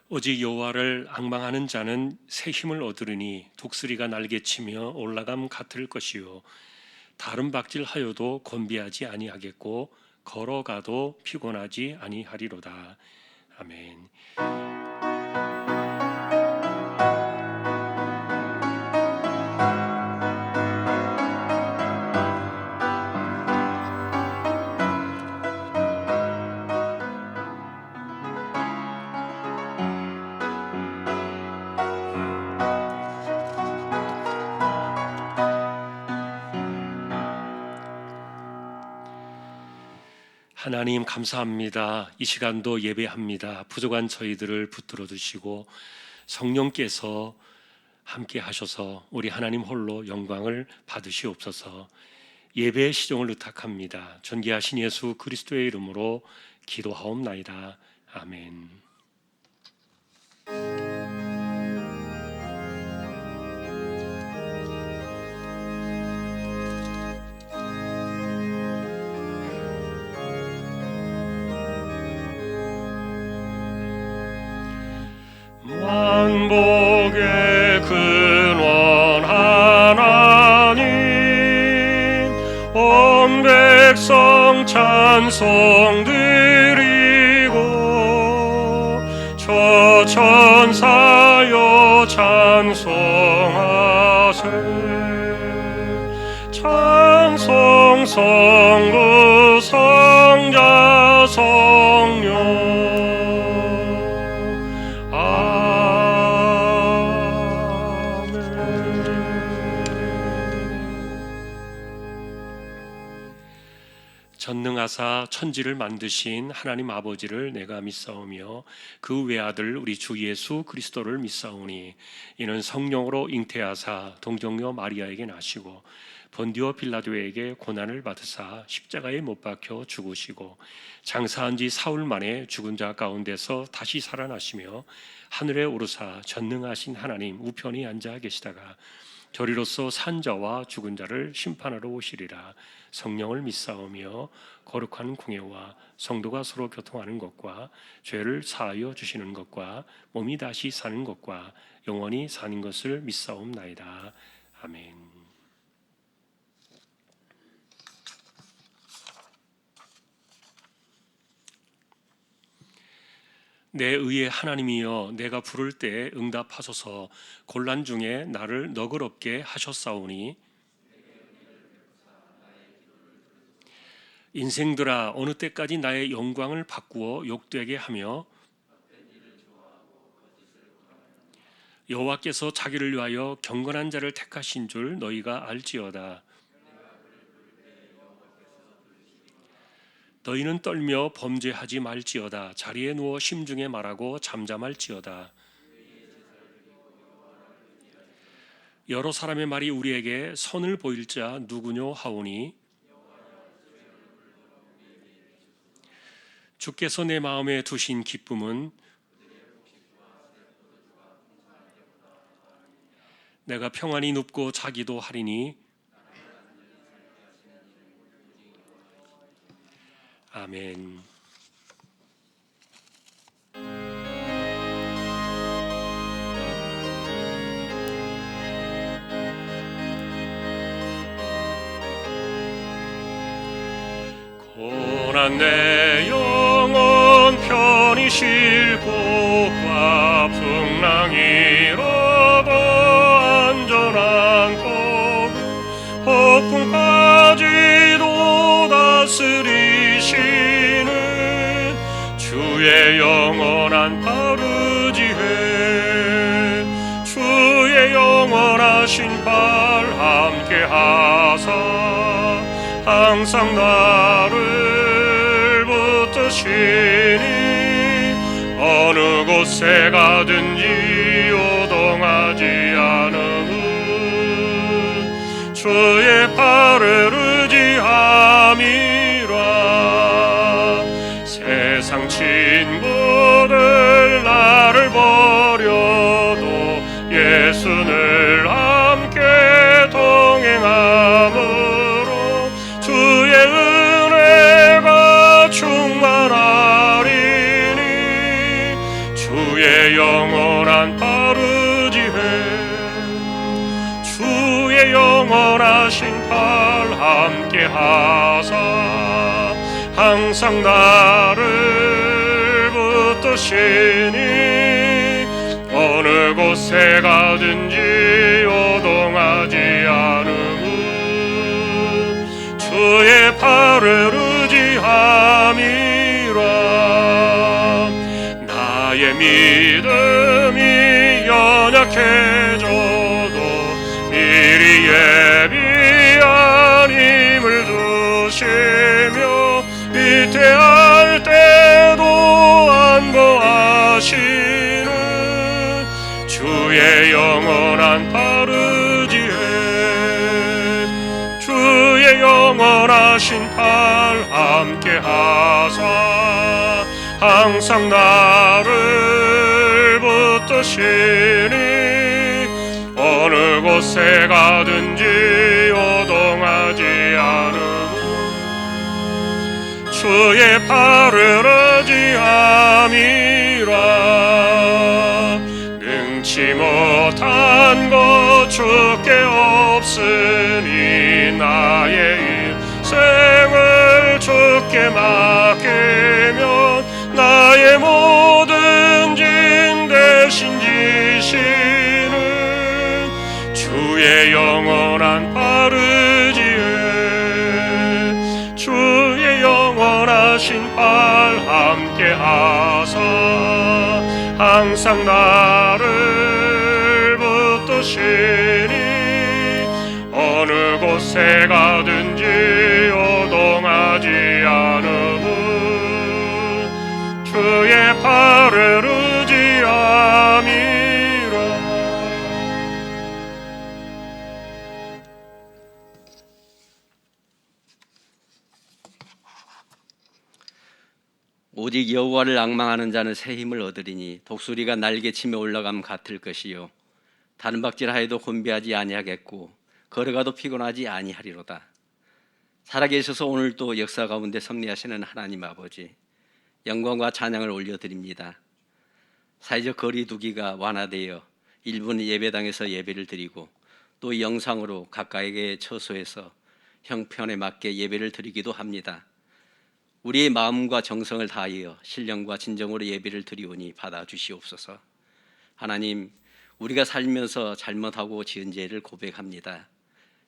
오직 여호와를 앙망하는 자는 새 힘을 얻으리니 독수리가 날개치며 올라감 같을 것이요 다른 박질하여도 곤비하지 아니하겠고 걸어가도 피곤하지 아니하리로다. 아멘. 하나님 감사합니다. 이 시간도 예배합니다. 부족한 저희들을 붙들어 주시고 성령께서 함께 하셔서 우리 하나님 홀로 영광을 받으시옵소서. 예배의 시종을 의탁합니다. 존귀하신 예수 그리스도의 이름으로 기도하옵나이다. 아멘. 만복의 근원 하나님 온 백성 찬송 드리고 저 천사여 찬송하세 찬송 성부 성자 성령 전능하사 천지를 만드신 하나님 아버지를 내가 믿사오며 그 외아들 우리 주 예수 그리스도를 믿사오니 이는 성령으로 잉태하사 동정녀 마리아에게 나시고 본디오 빌라도에게 고난을 받으사 십자가에 못 박혀 죽으시고 장사한 지 사흘 만에 죽은 자 가운데서 다시 살아나시며 하늘에 오르사 전능하신 하나님 우편에 앉아 계시다가 저리로서 산 자와 죽은 자를 심판하러 오시리라. 성령을 믿사오며 거룩한 공예와 성도가 서로 교통하는 것과 죄를 사하여 주시는 것과 몸이 다시 사는 것과 영원히 사는 것을 믿사옵나이다. 아멘. 내 의의 하나님이여 내가 부를 때 응답하소서. 곤란 중에 나를 너그럽게 하셨사오니 인생들아 어느 때까지 나의 영광을 바꾸어 욕되게 하며 여호와께서 자기를 위하여 경건한 자를 택하신 줄 너희가 알지어다. 너희는 떨며 범죄하지 말지어다. 자리에 누워 심중에 말하고 잠잠할지어다. 여러 사람의 말이 우리에게 선을 보일 자 누구뇨 하오니 주께서 내 마음에 두신 기쁨은 내가 평안히 눕고 자기도 하리니 아멘. 고난 내 영혼 편히 쉴 곳과 풍랑이로도 안전한 곳 폭풍까지도 다스리시는 주의 영원한 바르지회 주의 영원하신 발 함께 하사 항상 나를 붙드시니 어느 곳에 가든지 요동하지 않음은 주의 팔을 의지함이라. 세상 친구들 나를 버려도 예수를 함께 동행함으로 주의 은혜가 충만하리니 주의 주의 영원한 바르지에 주의 영원하신 팔 함께 하사 항상 나를 붙드시니 어느 곳에 가든지 요동하지 않음은 주의 팔을 의지함이라. 나의 믿음이 연약해져도 미리 예비한 힘을 주시며 위태할 때도 안보하시는 주의 영원한 바르지에 주의 영원하신 팔 함께 하사 항상 나를 붙드시니 어느 곳에 가든지 요동하지 않음은 주의 팔을 의지함이라. 능치 못한 것 주께 없으니 나의 인생을 주께 맡기면 나의 모든 짐 대신 지시는 주의 영원한 바르지에 주의 영원하신 팔 함께 하사 항상 나를 붙드시니 어느 곳에 가든지 요동하지 않음은 주의 팔을 의지함이라. 오직 여호와를 앙망하는 자는 새 힘을 얻으리니 독수리가 날개치며 올라감 같을 것이요 다른 박질하여도 곤비하지 아니하겠고 걸어가도 피곤하지 아니하리로다. 살아계셔서 오늘도 역사 가운데 섭리하시는 하나님 아버지, 영광과 찬양을 올려드립니다. 사회적 거리 두기가 완화되어 일부는 예배당에서 예배를 드리고 또 영상으로 각각에게 처소해서 형편에 맞게 예배를 드리기도 합니다. 우리의 마음과 정성을 다하여 신령과 진정으로 예배를 드리오니 받아주시옵소서. 하나님, 우리가 살면서 잘못하고 지은 죄를 고백합니다.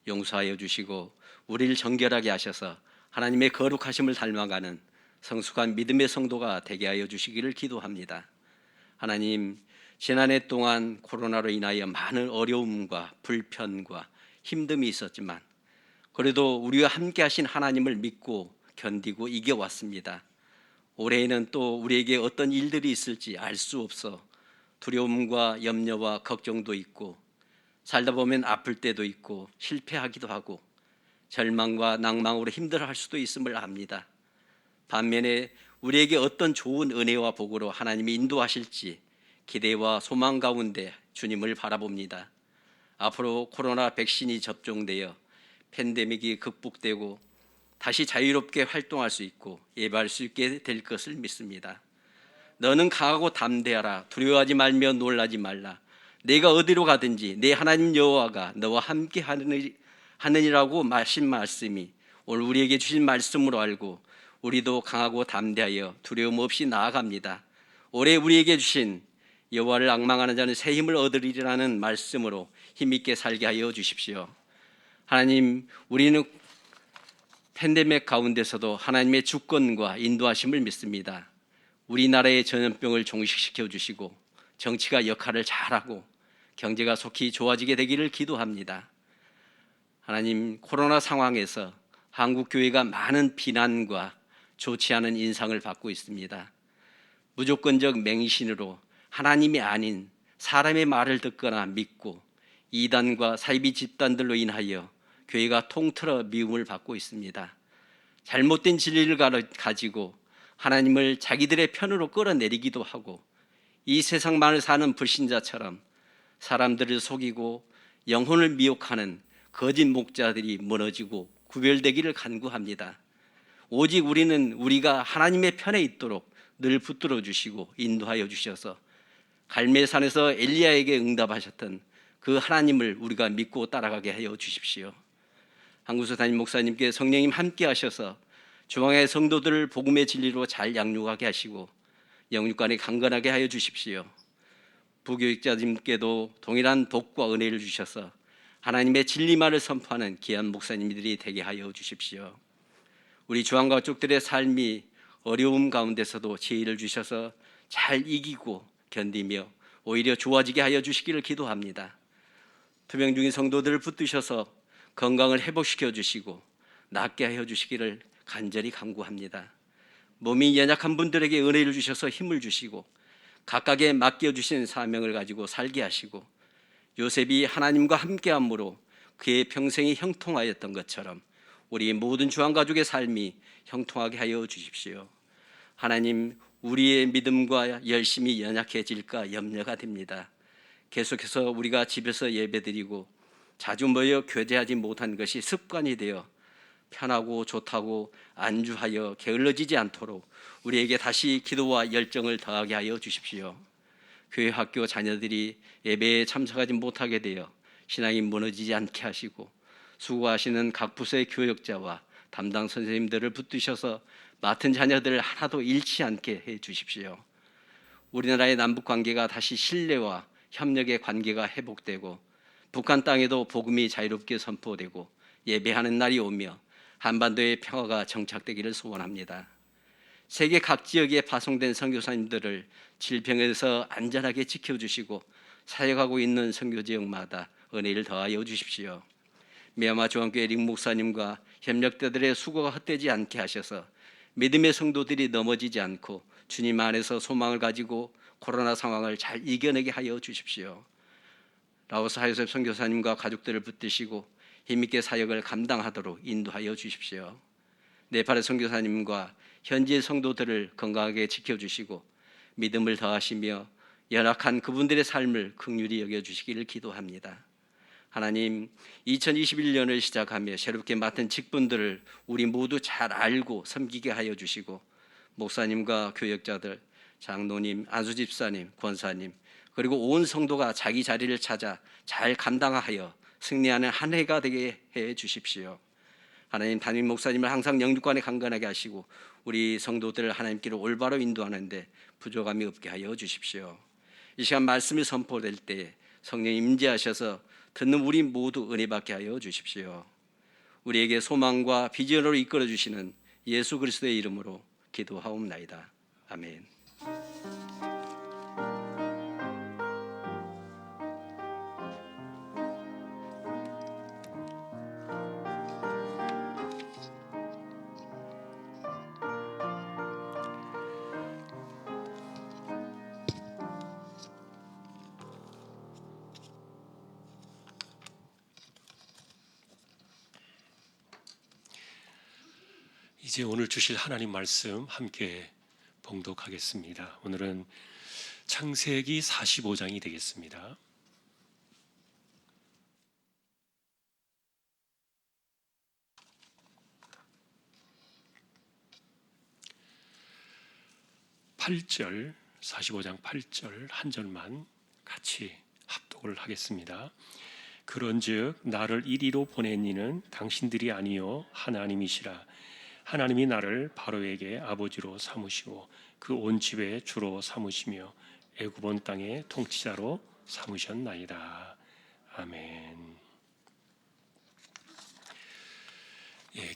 용서하여 주시고 우리를 정결하게 하셔서 하나님의 거룩하심을 닮아가는 성숙한 믿음의 성도가 되게 하여 주시기를 기도합니다. 하나님, 지난해 동안 코로나로 인하여 많은 어려움과 불편과 힘듦이 있었지만 그래도 우리와 함께 하신 하나님을 믿고 견디고 이겨왔습니다. 올해에는 또 우리에게 어떤 일들이 있을지 알 수 없어 두려움과 염려와 걱정도 있고 살다 보면 아플 때도 있고 실패하기도 하고 절망과 낭망으로 힘들어할 수도 있음을 압니다. 반면에 우리에게 어떤 좋은 은혜와 복으로 하나님이 인도하실지 기대와 소망 가운데 주님을 바라봅니다. 앞으로 코로나 백신이 접종되어 팬데믹이 극복되고 다시 자유롭게 활동할 수 있고 예배할 수 있게 될 것을 믿습니다. 너는 강하고 담대하라. 두려워하지 말며 놀라지 말라. 내가 어디로 가든지 내 하나님 여호와가 너와 함께 하느니라고 하신 말씀이 오늘 우리에게 주신 말씀으로 알고 우리도 강하고 담대하여 두려움 없이 나아갑니다. 올해 우리에게 주신 여호와를 앙망하는 자는 새 힘을 얻으리라는 말씀으로 힘있게 살게 하여 주십시오. 하나님, 우리는 팬데믹 가운데서도 하나님의 주권과 인도하심을 믿습니다. 우리나라의 전염병을 종식시켜 주시고 정치가 역할을 잘하고 경제가 속히 좋아지게 되기를 기도합니다. 하나님, 코로나 상황에서 한국 교회가 많은 비난과 좋지 않은 인상을 받고 있습니다. 무조건적 맹신으로 하나님이 아닌 사람의 말을 듣거나 믿고 이단과 사이비 집단들로 인하여 교회가 통틀어 미움을 받고 있습니다. 잘못된 진리를 가지고 하나님을 자기들의 편으로 끌어내리기도 하고 이 세상만을 사는 불신자처럼 사람들을 속이고 영혼을 미혹하는 거짓 목자들이 무너지고 구별되기를 간구합니다. 오직 우리가 하나님의 편에 있도록 늘 붙들어 주시고 인도하여 주셔서 갈멜산에서 엘리야에게 응답하셨던 그 하나님을 우리가 믿고 따라가게 하여 주십시오. 한국서 담임 목사님께 성령님 함께 하셔서 중앙의 성도들을 복음의 진리로 잘 양육하게 하시고 영육간에 강건하게 하여 주십시오. 부교육자님께도 동일한 복과 은혜를 주셔서 하나님의 진리만을 선포하는 귀한 목사님들이 되게 하여 주십시오. 우리 주한가족들의 삶이 어려움 가운데서도 지혜를 주셔서 잘 이기고 견디며 오히려 좋아지게 하여 주시기를 기도합니다. 투병 중인 성도들을 붙드셔서 건강을 회복시켜 주시고 낫게 하여 주시기를 간절히 간구합니다. 몸이 연약한 분들에게 은혜를 주셔서 힘을 주시고 각각의 맡겨주신 사명을 가지고 살게 하시고 요셉이 하나님과 함께함으로 그의 평생이 형통하였던 것처럼 우리 모든 주한가족의 삶이 형통하게 하여 주십시오. 하나님, 우리의 믿음과 열심이 연약해질까 염려가 됩니다. 계속해서 우리가 집에서 예배드리고 자주 모여 교제하지 못한 것이 습관이 되어 편하고 좋다고 안주하여 게을러지지 않도록 우리에게 다시 기도와 열정을 더하게 하여 주십시오. 교회 학교 자녀들이 예배에 참석하지 못하게 되어 신앙이 무너지지 않게 하시고 수고하시는 각 부서의 교역자와 담당 선생님들을 붙드셔서 맡은 자녀들을 하나도 잃지 않게 해 주십시오. 우리나라의 남북 관계가 다시 신뢰와 협력의 관계가 회복되고 북한 땅에도 복음이 자유롭게 선포되고 예배하는 날이 오며 한반도의 평화가 정착되기를 소원합니다. 세계 각 지역에 파송된 선교사님들을 질병에서 안전하게 지켜주시고 사역하고 있는 선교 지역마다 은혜를 더하여 주십시오. 미얀마 중앙교회 링 목사님과 협력자들의 수고가 헛되지 않게 하셔서 믿음의 성도들이 넘어지지 않고 주님 안에서 소망을 가지고 코로나 상황을 잘 이겨내게 하여 주십시오. 라오스 하요셉 선교사님과 가족들을 붙드시고 힘있게 사역을 감당하도록 인도하여 주십시오. 네팔의 선교사님과 현지의 성도들을 건강하게 지켜주시고 믿음을 더하시며 연약한 그분들의 삶을 긍휼히 여겨주시기를 기도합니다. 하나님, 2021년을 시작하며 새롭게 맡은 직분들을 우리 모두 잘 알고 섬기게 하여 주시고 목사님과 교역자들, 장로님, 안수집사님, 권사님 그리고 온 성도가 자기 자리를 찾아 잘 감당하여 승리하는 한 해가 되게 해 주십시오. 하나님, 담임 목사님을 항상 영육간에 강건하게 하시고 우리 성도들을 하나님께로 올바로 인도하는데 부족함이 없게 하여 주십시오. 이 시간 말씀이 선포될 때 성령님 임재하셔서 듣는 우리 모두 은혜 받게 하여 주십시오. 우리에게 소망과 비전으로 이끌어 주시는 예수 그리스도의 이름으로 기도하옵나이다. 아멘. 이제 오늘 주실 하나님 말씀 함께 봉독하겠습니다. 오늘은 창세기 45장이 되겠습니다. (8절) 45장 8절 한 절만 같이 합독을 하겠습니다. 그런즉 나를 이리로 보낸 이는 당신들이 아니요 하나님이시라. 하나님이 나를 바로에게 아버지로 삼으시고 그 온 집에 주로 삼으시며 애굽 온 땅의 통치자로 삼으셨나이다. 아멘.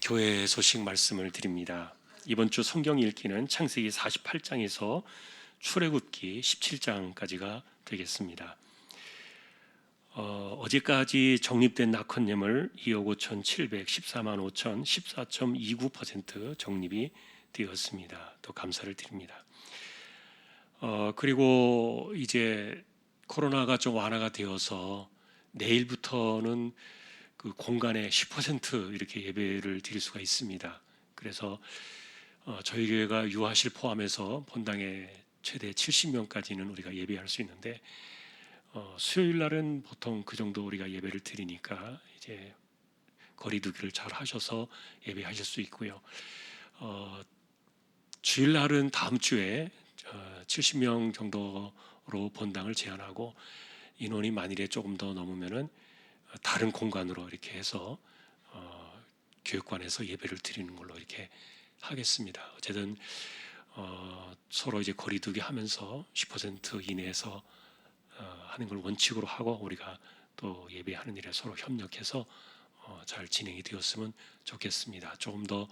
교회 소식 말씀을 드립니다. 이번 주 성경 읽기는 창세기 48장에서 출애굽기 17장까지가 되겠습니다. 어제까지 적립된 낙헌예물 2억 5,714만 5천 14.29% 적립이 되었습니다. 또 감사를 드립니다. 그리고 이제 코로나가 좀 완화가 되어서 내일부터는 그 공간에 10% 이렇게 예배를 드릴 수가 있습니다. 그래서 저희 교회가 유아실 포함해서 본당에 최대 70명까지는 우리가 예배할 수 있는데 수요일 날은 보통 그 정도 우리가 예배를 드리니까 이제 거리두기를 잘 하셔서 예배하실 수 있고요. 주일 날은 다음 주에 70명 정도로 본당을 제한하고 인원이 만일에 조금 더 넘으면은 다른 공간으로 이렇게 해서 교육관에서 예배를 드리는 걸로 이렇게 하겠습니다. 어쨌든 서로 이제 거리두기 하면서 10% 이내에서 하는 걸 원칙으로 하고 우리가 또 예배하는 일에 서로 협력해서 잘 진행이 되었으면 좋겠습니다. 조금 더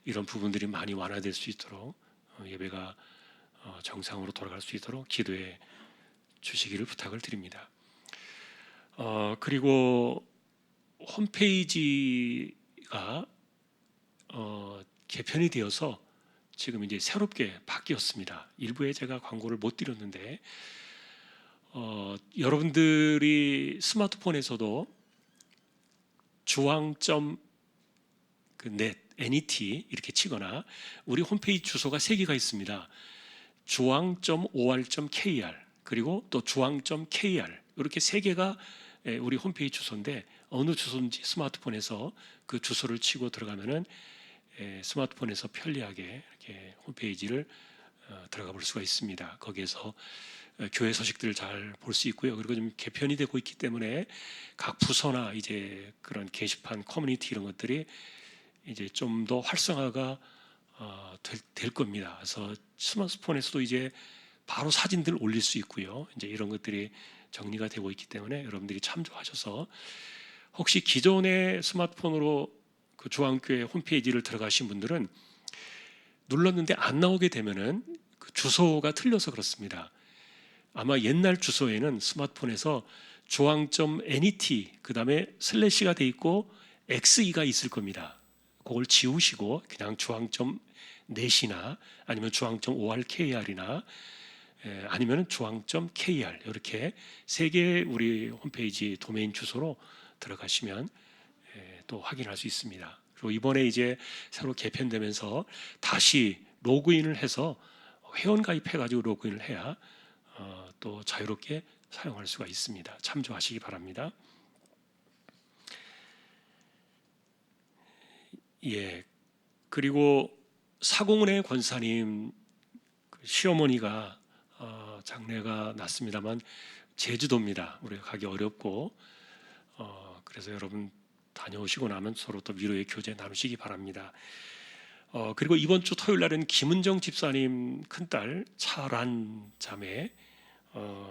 이런 부분들이 많이 완화될 수 있도록 예배가 정상으로 돌아갈 수 있도록 기도해 주시기를 부탁을 드립니다. 그리고 홈페이지가 개편이 되어서 지금 이제 새롭게 바뀌었습니다. 일부에 제가 광고를 못 드렸는데 여러분들이 스마트폰에서도 주황점 net 이렇게 치거나 우리 홈페이지 주소가 3개가 있습니다. 주황.or.kr 그리고 또 주황.kr 이렇게 3개가 우리 홈페이지 주소인데 어느 주소인지 스마트폰에서 그 주소를 치고 들어가면은 스마트폰에서 편리하게 이렇게 홈페이지를 들어가 볼 수가 있습니다. 거기에서 교회 소식들을 잘 볼 수 있고요. 그리고 좀 개편이 되고 있기 때문에 각 부서나 이제 그런 게시판, 커뮤니티 이런 것들이 이제 좀 더 활성화가 될 겁니다. 그래서 스마트폰에서도 이제 바로 사진들 올릴 수 있고요. 이제 이런 것들이 정리가 되고 있기 때문에 여러분들이 참조하셔서 혹시 기존의 스마트폰으로 그 주황교회 홈페이지를 들어가신 분들은 눌렀는데 안 나오게 되면은 그 주소가 틀려서 그렇습니다. 아마 옛날 주소에는 스마트폰에서 주황.net 그 다음에 슬래시가 돼 있고 XE가 있을 겁니다. 그걸 지우시고 그냥 주황.net이나 아니면 주황.orkr이나 아니면 주황.kr 이렇게 3개의 우리 홈페이지 도메인 주소로 들어가시면 또 확인할 수 있습니다. 그리고 이번에 이제 새로 개편되면서 다시 로그인을 해서 회원 가입해가지고 로그인을 해야 또 자유롭게 사용할 수가 있습니다. 참조하시기 바랍니다. 예. 그리고 사공은혜 권사님 시어머니가 장례가 났습니다만 제주도입니다. 우리가 가기 어렵고 그래서 여러분 다녀오시고 나면 서로 또 위로의 교제 나누시기 바랍니다. 그리고 이번 주 토요일 날은 김은정 집사님 큰딸 차란 자매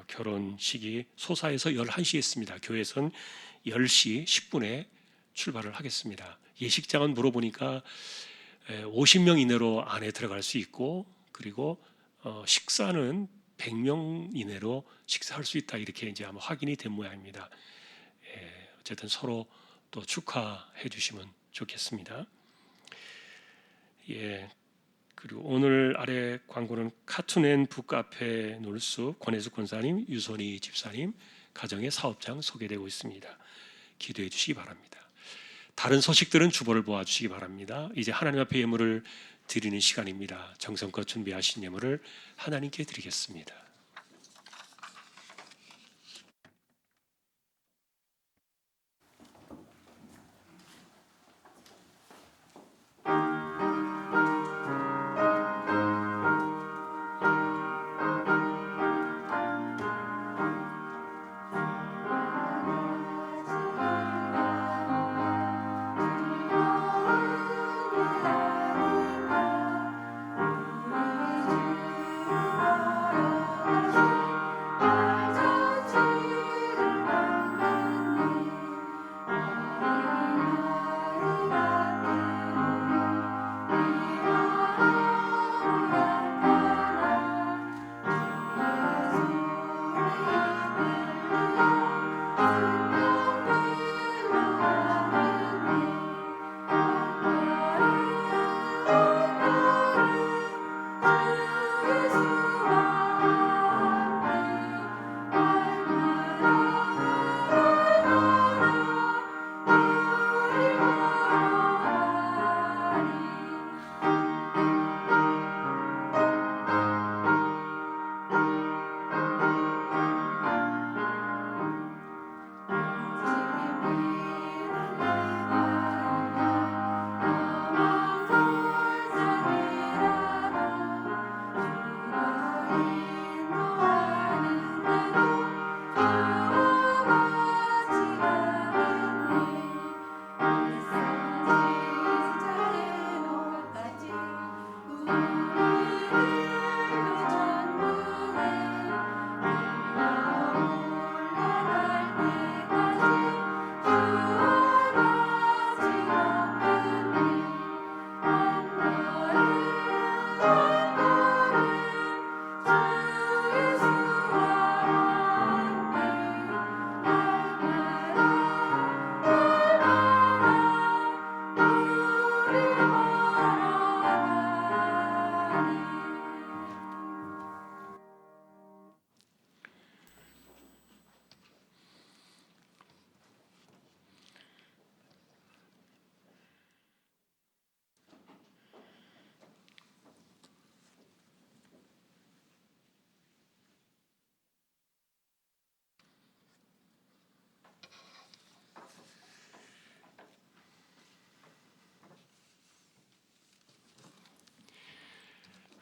결혼식이 소사에서 11시에 있습니다. 교회에서는 10시 10분에 출발을 하겠습니다. 예식장은 물어보니까 50명 이내로 안에 들어갈 수 있고 그리고 식사는 100명 이내로 식사할 수 있다 이렇게 이제 아마 확인이 된 모양입니다. 어쨌든 서로 또 축하해 주시면 좋겠습니다. 예. 그리고 오늘 아래 광고는 카툰앤 북카페 놀수 권혜숙 권사님, 유선희 집사님 가정의 사업장 소개되고 있습니다. 기도해 주시기 바랍니다. 다른 소식들은 주보를 보아주시기 바랍니다. 이제 하나님 앞에 예물을 드리는 시간입니다. 정성껏 준비하신 예물을 하나님께 드리겠습니다.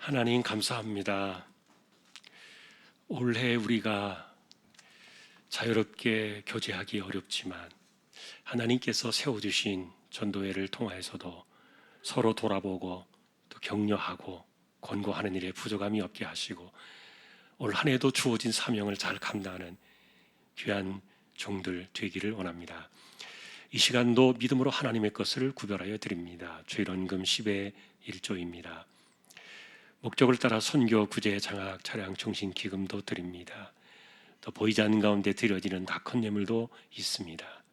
하나님 감사합니다. 올해 우리가 자유롭게 교제하기 어렵지만 하나님께서 세워주신 전도회를 통하여서도 서로 돌아보고 또 격려하고 권고하는 일에 부족함이 없게 하시고 올 한 해도 주어진 사명을 잘 감당하는 귀한 종들 되기를 원합니다. 이 시간도 믿음으로 하나님의 것을 구별하여 드립니다. 주일원금 10의 1조입니다. 목적을 따라 선교, 구제, 장학, 차량, 종신, 기금도 드립니다. 또 보이지 않는 가운데 드려지는 낙헌 예물도 있습니다.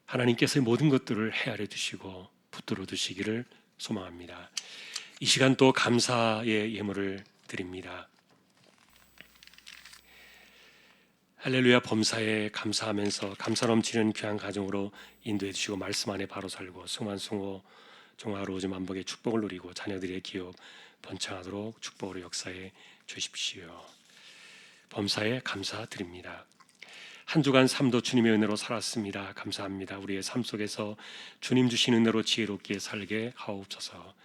하나님께서 모든 것들을 헤아려 주시고 붙들어 두시기를 소망합니다. 이 시간 또 감사의 예물을 드립니다. 할렐루야 범사에 감사하면서 감사 넘치는 귀한 가정으로 인도해 주시고 말씀 안에 바로 살고 승만 승호 종화 로즈 만복의 축복을 누리고 자녀들의 기업 번창하도록 축복으로 역사해 주십시오. 범사에 감사드립니다. 한 주간 삶도 주님의 은혜로 살았습니다. 감사합니다. 우리의 삶 속에서 주님 주신 은혜로 지혜롭게 살게 하옵소서.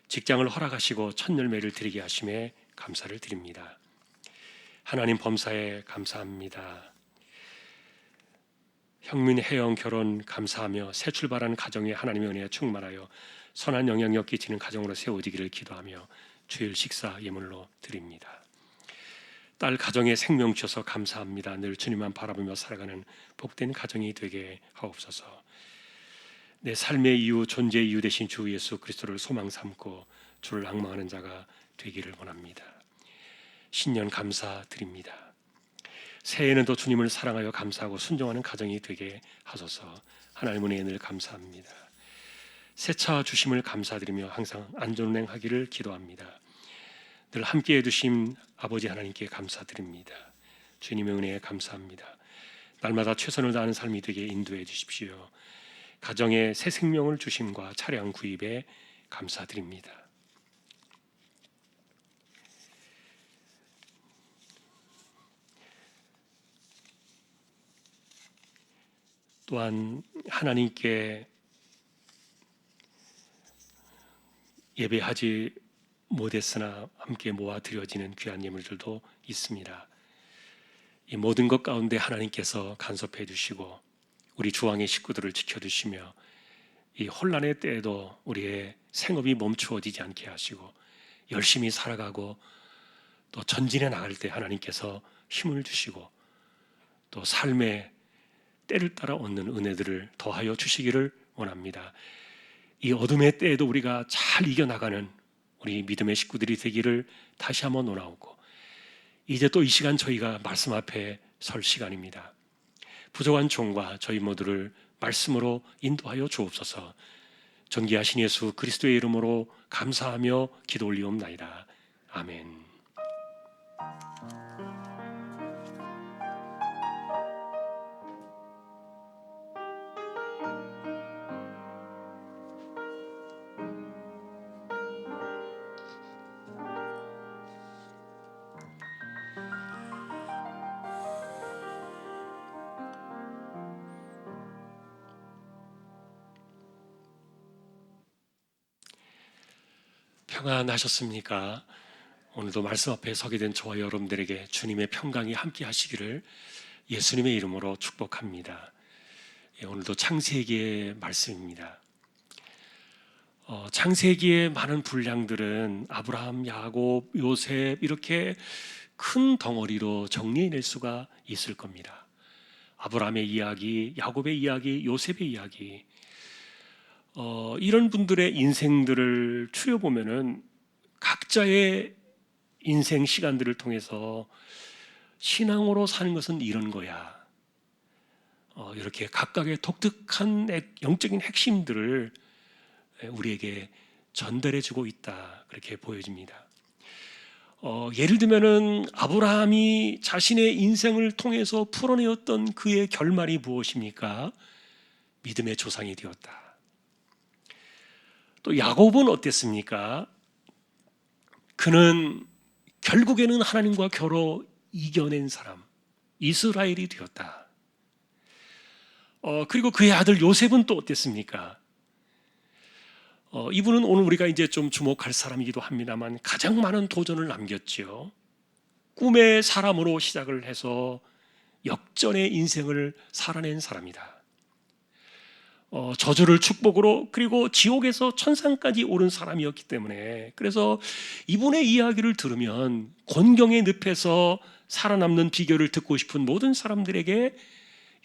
직장을 허락하시고 첫 열매를 드리게 하심에 감사를 드립니다. 하나님 범사에 감사합니다. 형민 해영 결혼 감사하며 새 출발하는 가정에 하나님의 은혜에 충만하여 선한 영향력 끼치는 가정으로 세워지기를 기도하며 주일 식사 예물로 드립니다. 딸 가정에 생명 주셔서 감사합니다. 늘 주님만 바라보며 살아가는 복된 가정이 되게 하옵소서. 내 삶의 이유, 존재 이유 되신 주 예수 그리스도를 소망 삼고 주를 앙망하는 자가 되기를 원합니다. 신년 감사드립니다. 새해에는 또 주님을 사랑하여 감사하고 순종하는 가정이 되게 하소서. 하나님 은혜에 늘 감사합니다. 새차 주심을 감사드리며 항상 안전운행하기를 기도합니다. 늘 함께해 주신 아버지 하나님께 감사드립니다. 주님의 은혜에 감사합니다. 날마다 최선을 다하는 삶이 되게 인도해 주십시오. 가정에 새 생명을 주심과 차량 구입에 감사드립니다. 또한 하나님께 예배하지 못했으나 함께 모아 드려지는 귀한 예물들도 있습니다. 이 모든 것 가운데 하나님께서 간섭해 주시고 우리 주왕의 식구들을 지켜주시며 이 혼란의 때에도 우리의 생업이 멈추어지지 않게 하시고 열심히 살아가고 또 전진해 나갈 때 하나님께서 힘을 주시고 또 삶의 때를 따라 얻는 은혜들을 더하여 주시기를 원합니다. 이 어둠의 때에도 우리가 잘 이겨나가는 우리 믿음의 식구들이 되기를 다시 한번 원하옵고 이제 또 이 시간 저희가 말씀 앞에 설 시간입니다. 부족한 종과 저희 모두를 말씀으로 인도하여 주옵소서. 존귀하신 예수 그리스도의 이름으로 감사하며 기도 올리옵나이다. 아멘. 평안하셨습니까? 오늘도 말씀 앞에 서게 된 저와 여러분들에게 주님의 평강이 함께 하시기를 예수님의 이름으로 축복합니다. 오늘도 창세기의 말씀입니다. 창세기의 많은 분량들은 아브라함, 야곱, 요셉 이렇게 큰 덩어리로 정리해낼 수가 있을 겁니다. 아브라함의 이야기, 야곱의 이야기, 요셉의 이야기 이런 분들의 인생들을 추려보면은 각자의 인생 시간들을 통해서 신앙으로 사는 것은 이런 거야. 이렇게 각각의 독특한 영적인 핵심들을 우리에게 전달해주고 있다. 그렇게 보여집니다. 예를 들면은 아브라함이 자신의 인생을 통해서 풀어내었던 그의 결말이 무엇입니까? 믿음의 조상이 되었다. 또 야곱은 어땠습니까? 그는 결국에는 하나님과 겨뤄 이겨낸 사람, 이스라엘이 되었다. 그리고 그의 아들 요셉은 또 어땠습니까? 이분은 오늘 우리가 이제 좀 주목할 사람이기도 합니다만 가장 많은 도전을 남겼죠. 꿈의 사람으로 시작을 해서 역전의 인생을 살아낸 사람이다. 저주를 축복으로, 그리고 지옥에서 천상까지 오른 사람이었기 때문에, 그래서 이분의 이야기를 들으면 곤경의 늪에서 살아남는 비결을 듣고 싶은 모든 사람들에게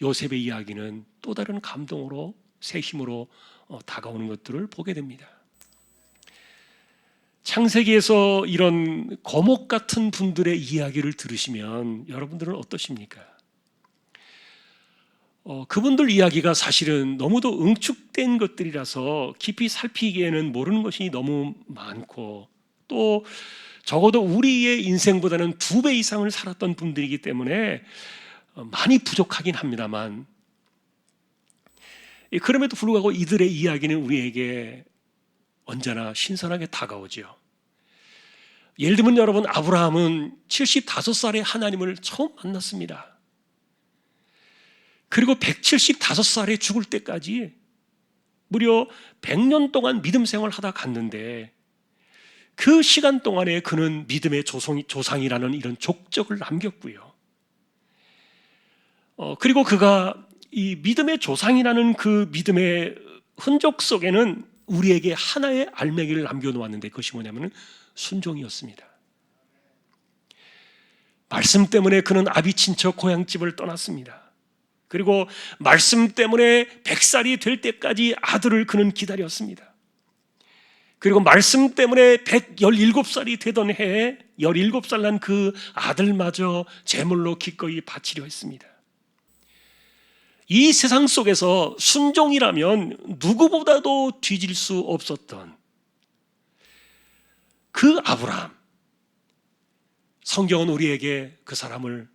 요셉의 이야기는 또 다른 감동으로, 새 힘으로 다가오는 것들을 보게 됩니다. 창세기에서 이런 거목 같은 분들의 이야기를 들으시면 여러분들은 어떠십니까? 그분들 이야기가 사실은 너무도 응축된 것들이라서 깊이 살피기에는 모르는 것이 너무 많고, 또 적어도 우리의 인생보다는 2배 이상을 살았던 분들이기 때문에 많이 부족하긴 합니다만, 그럼에도 불구하고 이들의 이야기는 우리에게 언제나 신선하게 다가오죠. 예를 들면 여러분, 아브라함은 75살에 하나님을 처음 만났습니다. 그리고 175살에 죽을 때까지 무려 100년 동안 믿음 생활을 하다 갔는데, 그 시간 동안에 그는 믿음의 조상이라는 이런 족적을 남겼고요. 그리고 그가 이 믿음의 조상이라는 그 믿음의 흔적 속에는 우리에게 하나의 알맹이를 남겨놓았는데, 그것이 뭐냐면 순종이었습니다. 말씀 때문에 그는 아비 친척 고향집을 떠났습니다. 그리고 말씀 때문에 100살이 될 때까지 아들을 그는 기다렸습니다. 그리고 말씀 때문에 117살이 되던 해에 17살 난 그 아들마저 제물로 기꺼이 바치려 했습니다. 이 세상 속에서 순종이라면 누구보다도 뒤질 수 없었던 그 아브라함, 성경은 우리에게 그 사람을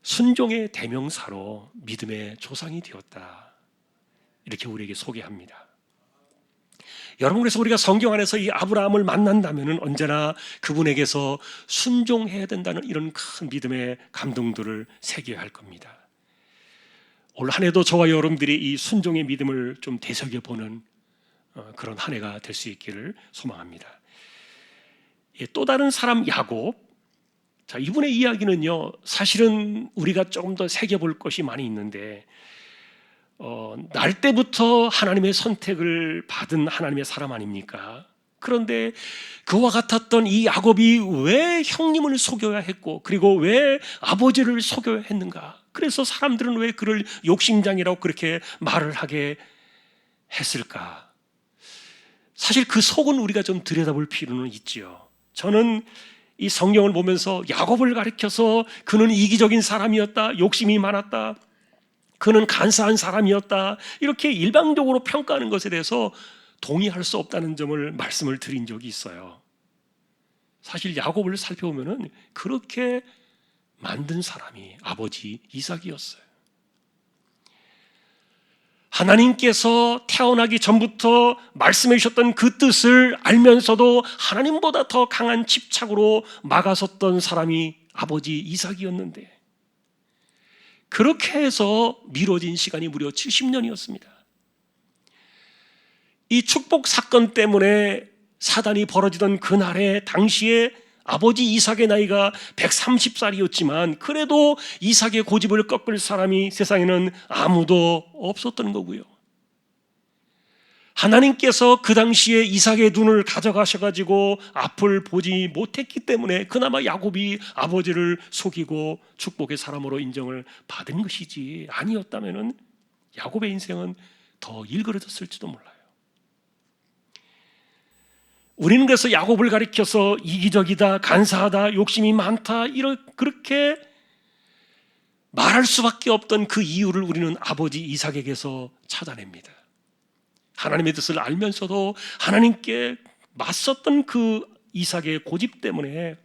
순종의 대명사로 믿음의 조상이 되었다, 이렇게 우리에게 소개합니다. 여러분, 그래서 우리가 성경 안에서 이 아브라함을 만난다면 언제나 그분에게서 순종해야 된다는 이런 큰 믿음의 감동들을 새겨야 할 겁니다. 올 한 해도 저와 여러분들이 이 순종의 믿음을 좀 되새겨보는 그런 한 해가 될 수 있기를 소망합니다. 또 다른 사람 야곱, 자, 이분의 이야기는요, 사실은 우리가 조금 더 새겨볼 것이 많이 있는데, 날 때부터 하나님의 선택을 받은 하나님의 사람 아닙니까? 그런데 그와 같았던 이 야곱이 왜 형님을 속여야 했고, 그리고 왜 아버지를 속여야 했는가? 그래서 사람들은 왜 그를 욕심장이라고 그렇게 말을 하게 했을까? 사실 그 속은 우리가 좀 들여다볼 필요는 있지요. 저는 이 성경을 보면서 야곱을 가리켜서 그는 이기적인 사람이었다, 욕심이 많았다, 그는 간사한 사람이었다, 이렇게 일방적으로 평가하는 것에 대해서 동의할 수 없다는 점을 말씀을 드린 적이 있어요. 사실 야곱을 살펴보면 그렇게 만든 사람이 아버지 이삭이었어요. 하나님께서 태어나기 전부터 말씀해 주셨던 그 뜻을 알면서도 하나님보다 더 강한 집착으로 막아섰던 사람이 아버지 이삭이었는데, 그렇게 해서 미뤄진 시간이 무려 70년이었습니다. 이 축복 사건 때문에 사단이 벌어지던 그날에 당시에 아버지 이삭의 나이가 130살이었지만 그래도 이삭의 고집을 꺾을 사람이 세상에는 아무도 없었던 거고요. 하나님께서 그 당시에 이삭의 눈을 가져가셔가지고 앞을 보지 못했기 때문에 그나마 야곱이 아버지를 속이고 축복의 사람으로 인정을 받은 것이지, 아니었다면 야곱의 인생은 더 일그러졌을지도 몰라요. 우리는 그래서 야곱을 가리켜서 이기적이다, 간사하다, 욕심이 많다, 그렇게 말할 수밖에 없던 그 이유를 우리는 아버지 이삭에게서 찾아냅니다. 하나님의 뜻을 알면서도 하나님께 맞섰던 그 이삭의 고집 때문에,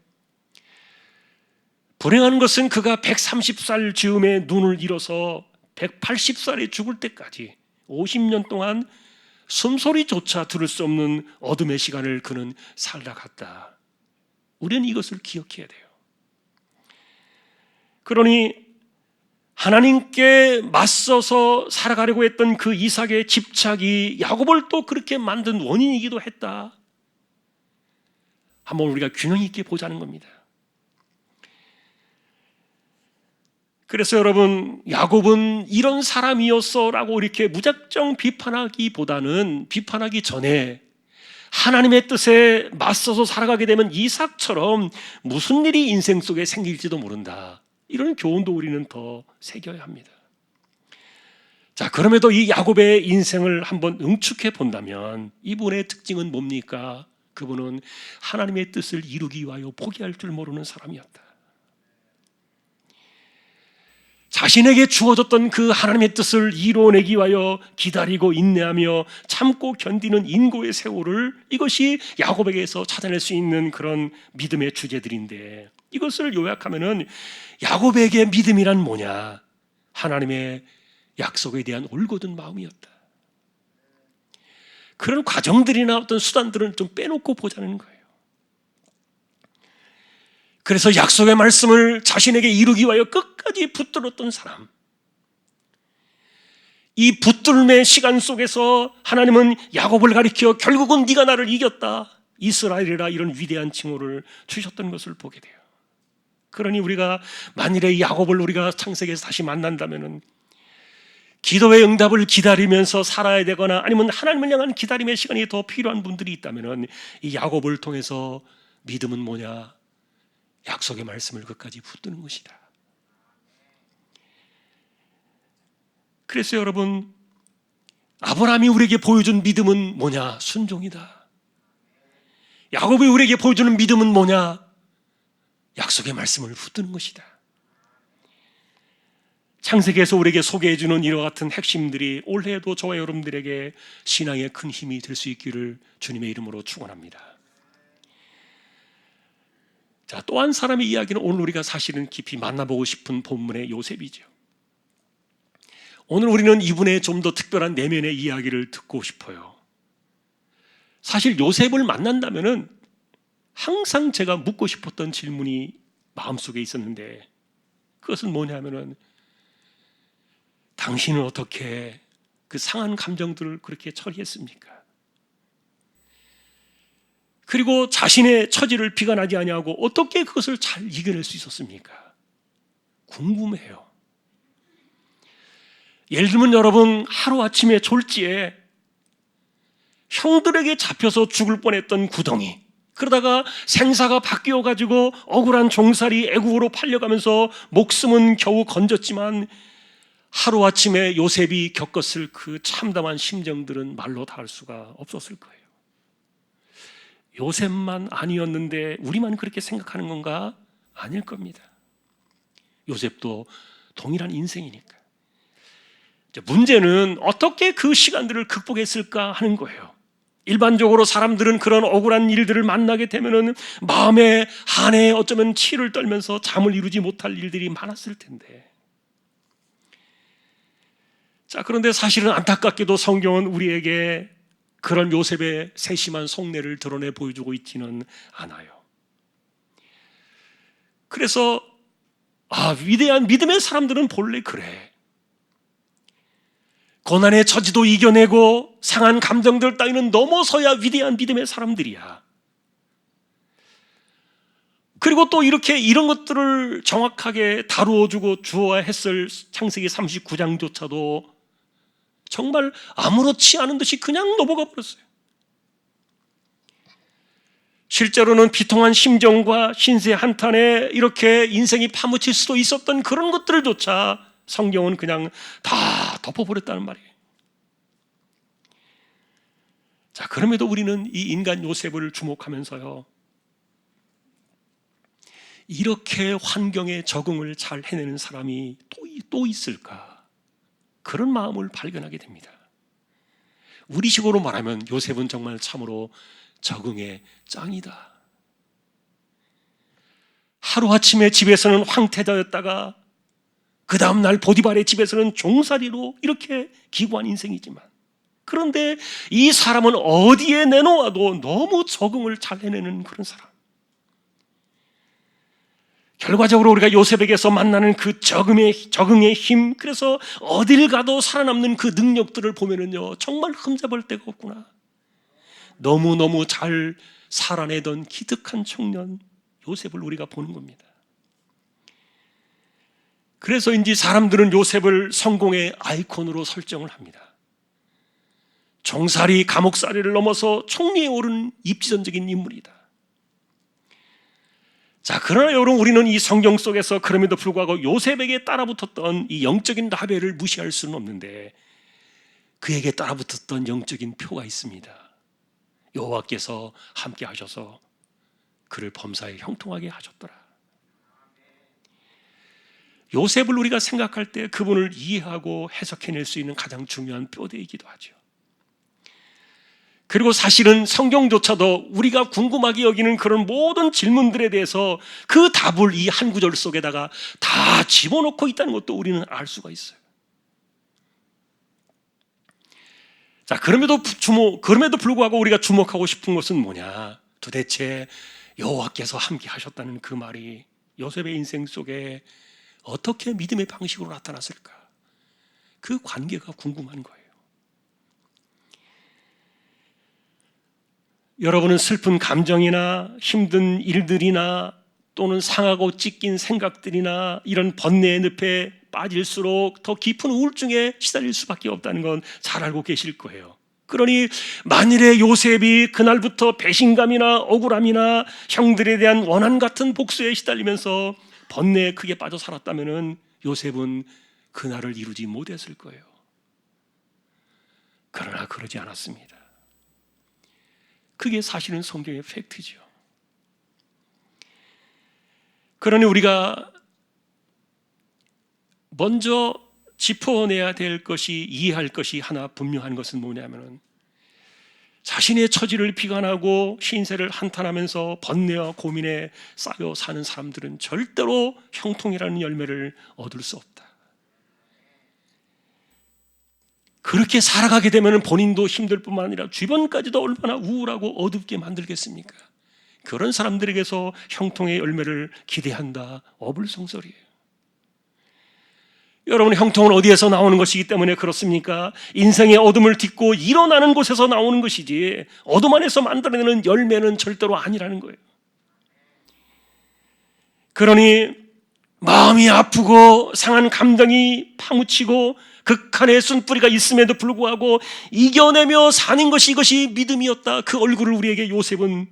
불행한 것은 그가 130살 즈음에 눈을 잃어서 180살에 죽을 때까지 50년 동안 숨소리조차 들을 수 없는 어둠의 시간을 그는 살아갔다. 우리는 이것을 기억해야 돼요. 그러니 하나님께 맞서서 살아가려고 했던 그 이삭의 집착이 야곱을 또 그렇게 만든 원인이기도 했다. 한번 우리가 균형 있게 보자는 겁니다. 그래서 여러분, 야곱은 이런 사람이었어라고 이렇게 무작정 비판하기보다는, 비판하기 전에 하나님의 뜻에 맞서서 살아가게 되면 이삭처럼 무슨 일이 인생 속에 생길지도 모른다, 이런 교훈도 우리는 더 새겨야 합니다. 자, 그럼에도 이 야곱의 인생을 한번 응축해 본다면 이분의 특징은 뭡니까? 그분은 하나님의 뜻을 이루기 위하여 포기할 줄 모르는 사람이었다. 자신에게 주어졌던 그 하나님의 뜻을 이루어내기 위하여 기다리고 인내하며 참고 견디는 인고의 세월을, 이것이 야곱에게서 찾아낼 수 있는 그런 믿음의 주제들인데, 이것을 요약하면은 야곱에게 믿음이란 뭐냐? 하나님의 약속에 대한 올곧은 마음이었다. 그런 과정들이나 어떤 수단들은 좀 빼놓고 보자는 거예요. 그래서 약속의 말씀을 자신에게 이루기 위하여 끝까지 붙들었던 사람, 이 붙들음의 시간 속에서 하나님은 야곱을 가리켜 결국은 네가 나를 이겼다, 이스라엘이라, 이런 위대한 칭호를 주셨던 것을 보게 돼요. 그러니 우리가 만일에 야곱을 우리가 창세기에서 다시 만난다면은 기도의 응답을 기다리면서 살아야 되거나 아니면 하나님을 향한 기다림의 시간이 더 필요한 분들이 있다면은 이 야곱을 통해서 믿음은 뭐냐? 약속의 말씀을 끝까지 붙드는 것이다. 그래서 여러분, 아브라함이 우리에게 보여준 믿음은 뭐냐? 순종이다. 야곱이 우리에게 보여주는 믿음은 뭐냐? 약속의 말씀을 붙드는 것이다. 창세기에서 우리에게 소개해주는 이와 같은 핵심들이 올해에도 저와 여러분들에게 신앙의 큰 힘이 될 수 있기를 주님의 이름으로 축원합니다. 자, 또 한 사람의 이야기는 오늘 우리가 사실은 깊이 만나보고 싶은 본문의 요셉이죠. 오늘 우리는 이분의 좀 더 특별한 내면의 이야기를 듣고 싶어요. 사실 요셉을 만난다면은 항상 제가 묻고 싶었던 질문이 마음속에 있었는데, 그것은 뭐냐면은 당신은 어떻게 그 상한 감정들을 그렇게 처리했습니까? 그리고 자신의 처지를 비관하지 아니하고 어떻게 그것을 잘 이겨낼 수 있었습니까? 궁금해요. 예를 들면 여러분, 하루아침에 졸지에 형들에게 잡혀서 죽을 뻔했던 구덩이, 그러다가 생사가 바뀌어가지고 억울한 종살이 애국으로 팔려가면서 목숨은 겨우 건졌지만 하루아침에 요셉이 겪었을 그 참담한 심정들은 말로 다 할 수가 없었을 거예요. 요셉만 아니었는데 우리만 그렇게 생각하는 건가? 아닐 겁니다. 요셉도 동일한 인생이니까. 문제는 어떻게 그 시간들을 극복했을까 하는 거예요. 일반적으로 사람들은 그런 억울한 일들을 만나게 되면은 마음의 한에 어쩌면 치를 떨면서 잠을 이루지 못할 일들이 많았을 텐데, 자, 그런데 사실은 안타깝게도 성경은 우리에게 그런 요셉의 세심한 속내를 드러내 보여주고 있지는 않아요. 그래서 위대한 믿음의 사람들은 본래 그래. 고난의 처지도 이겨내고 상한 감정들 따위는 넘어서야 위대한 믿음의 사람들이야. 그리고 또 이렇게 이런 것들을 정확하게 다루어주고 주어야 했을 창세기 39장조차도 정말 아무렇지 않은 듯이 그냥 넘어가 버렸어요. 실제로는 비통한 심정과 신세 한탄에 이렇게 인생이 파묻힐 수도 있었던 그런 것들조차 성경은 그냥 다 덮어버렸다는 말이에요. 자, 그럼에도 우리는 이 인간 요셉을 주목하면서요, 이렇게 환경에 적응을 잘 해내는 사람이 또 있을까? 그런 마음을 발견하게 됩니다. 우리식으로 말하면 요셉은 정말 참으로 적응의 짱이다. 하루아침에 집에서는 황태자였다가 그 다음날 보디발의 집에서는 종살이로 이렇게 기구한 인생이지만, 그런데 이 사람은 어디에 내놓아도 너무 적응을 잘 해내는 그런 사람. 결과적으로 우리가 요셉에게서 만나는 그 적응의 힘, 그래서 어딜 가도 살아남는 그 능력들을 보면은요, 정말 흠잡을 데가 없구나. 너무너무 잘 살아내던 기특한 청년 요셉을 우리가 보는 겁니다. 그래서인지 사람들은 요셉을 성공의 아이콘으로 설정을 합니다. 종살이, 감옥살이를 넘어서 총리에 오른 입지전적인 인물이다. 자, 그러나 여러분, 우리는 이 성경 속에서 그럼에도 불구하고 요셉에게 따라붙었던 이 영적인 라벨을 무시할 수는 없는데, 그에게 따라붙었던 영적인 표가 있습니다. 여호와께서 함께 하셔서 그를 범사에 형통하게 하셨더라. 요셉을 우리가 생각할 때 그분을 이해하고 해석해낼 수 있는 가장 중요한 뼈대이기도 하죠. 그리고 사실은 성경조차도 우리가 궁금하게 여기는 그런 모든 질문들에 대해서 그 답을 이 한 구절 속에다가 다 집어넣고 있다는 것도 우리는 알 수가 있어요. 자, 그럼에도 불구하고 우리가 주목하고 싶은 것은 뭐냐? 도대체 여호와께서 함께 하셨다는 그 말이 요셉의 인생 속에 어떻게 믿음의 방식으로 나타났을까? 그 관계가 궁금한 거예요. 여러분은 슬픈 감정이나 힘든 일들이나 또는 상하고 찢긴 생각들이나 이런 번뇌의 늪에 빠질수록 더 깊은 우울증에 시달릴 수밖에 없다는 건 잘 알고 계실 거예요. 그러니 만일에 요셉이 그날부터 배신감이나 억울함이나 형들에 대한 원한 같은 복수에 시달리면서 번뇌에 크게 빠져 살았다면 요셉은 그날을 이루지 못했을 거예요. 그러나 그러지 않았습니다. 그게 사실은 성경의 팩트죠. 그러니 우리가 먼저 짚어내야 될 것이, 이해할 것이 하나 분명한 것은 뭐냐면은, 자신의 처지를 비관하고 신세를 한탄하면서 번뇌와 고민에 쌓여 사는 사람들은 절대로 형통이라는 열매를 얻을 수 없다. 그렇게 살아가게 되면 본인도 힘들 뿐만 아니라 주변까지도 얼마나 우울하고 어둡게 만들겠습니까? 그런 사람들에게서 형통의 열매를 기대한다, 어불성설이에요. 여러분, 형통은 어디에서 나오는 것이기 때문에 그렇습니까? 인생의 어둠을 딛고 일어나는 곳에서 나오는 것이지, 어둠 안에서 만들어내는 열매는 절대로 아니라는 거예요. 그러니 마음이 아프고 상한 감정이 파묻히고 극한의 쓴뿌리가 있음에도 불구하고 이겨내며 사는 것이, 이것이 믿음이었다. 그 얼굴을 우리에게 요셉은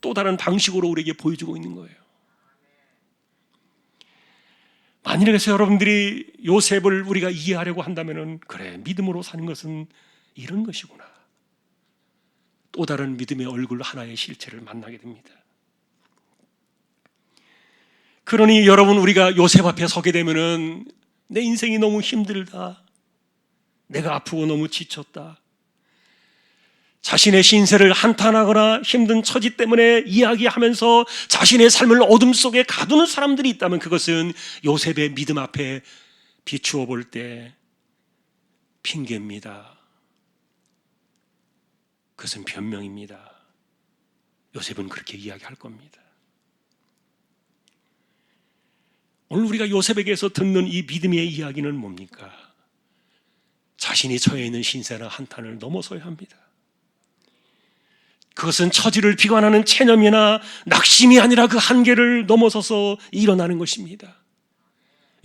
또 다른 방식으로 우리에게 보여주고 있는 거예요. 만일에 그래서 여러분들이 요셉을 우리가 이해하려고 한다면, 그래, 믿음으로 사는 것은 이런 것이구나, 또 다른 믿음의 얼굴 하나의 실체를 만나게 됩니다. 그러니 여러분, 우리가 요셉 앞에 서게 되면은 내 인생이 너무 힘들다, 내가 아프고 너무 지쳤다, 자신의 신세를 한탄하거나 힘든 처지 때문에 이야기하면서 자신의 삶을 어둠 속에 가두는 사람들이 있다면, 그것은 요셉의 믿음 앞에 비추어 볼 때 핑계입니다. 그것은 변명입니다. 요셉은 그렇게 이야기할 겁니다. 오늘 우리가 요셉에게서 듣는 이 믿음의 이야기는 뭡니까? 자신이 처해 있는 신세나 한탄을 넘어서야 합니다. 그것은 처지를 비관하는 체념이나 낙심이 아니라 그 한계를 넘어서서 일어나는 것입니다.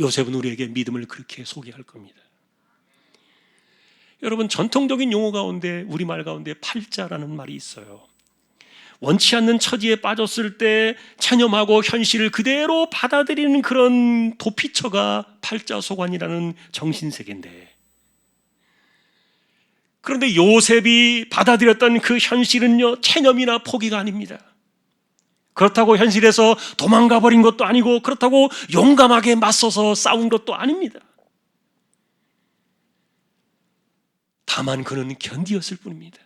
요셉은 우리에게 믿음을 그렇게 소개할 겁니다. 여러분, 전통적인 용어 가운데, 우리말 가운데 팔자라는 말이 있어요. 원치 않는 처지에 빠졌을 때 체념하고 현실을 그대로 받아들이는 그런 도피처가 팔자소관이라는 정신세계인데, 그런데 요셉이 받아들였던 그 현실은요, 체념이나 포기가 아닙니다. 그렇다고 현실에서 도망가 버린 것도 아니고, 그렇다고 용감하게 맞서서 싸운 것도 아닙니다. 다만 그는 견디었을 뿐입니다.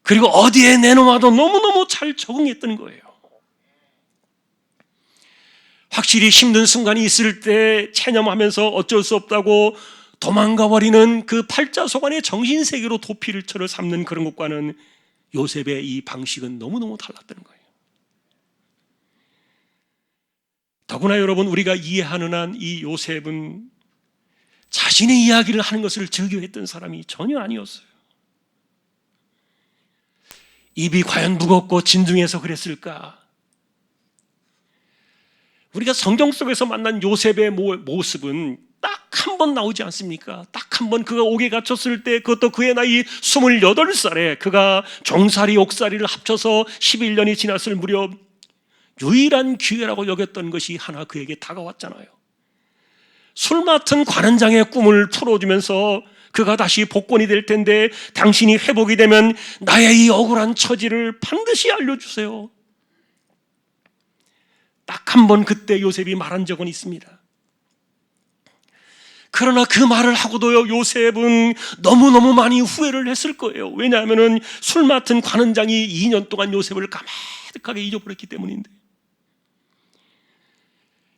그리고 어디에 내놓아도 너무너무 잘 적응했던 거예요. 확실히 힘든 순간이 있을 때 체념하면서 어쩔 수 없다고 도망가 버리는 그 팔자소관의 정신세계로 도피처를 삼는 그런 것과는 요셉의 이 방식은 너무너무 달랐다는 거예요. 더구나 여러분, 우리가 이해하는 한 이 요셉은 자신의 이야기를 하는 것을 즐겨했던 사람이 전혀 아니었어요. 입이 과연 무겁고 진중해서 그랬을까? 우리가 성경 속에서 만난 요셉의 모습은 딱 한 번 나오지 않습니까? 딱 한 번 그가 옥에 갇혔을 때, 그것도 그의 나이 28살에 그가 종살이 옥살이를 합쳐서 11년이 지났을 무렵 유일한 기회라고 여겼던 것이 하나 그에게 다가왔잖아요. 술 맡은 관원장의 꿈을 풀어주면서 그가 다시 복권이 될 텐데 당신이 회복이 되면 나의 이 억울한 처지를 반드시 알려주세요. 딱 한 번 그때 요셉이 말한 적은 있습니다. 그러나 그 말을 하고도 요셉은 너무너무 많이 후회를 했을 거예요. 왜냐하면 술 맡은 관원장이 2년 동안 요셉을 까마득하게 잊어버렸기 때문인데.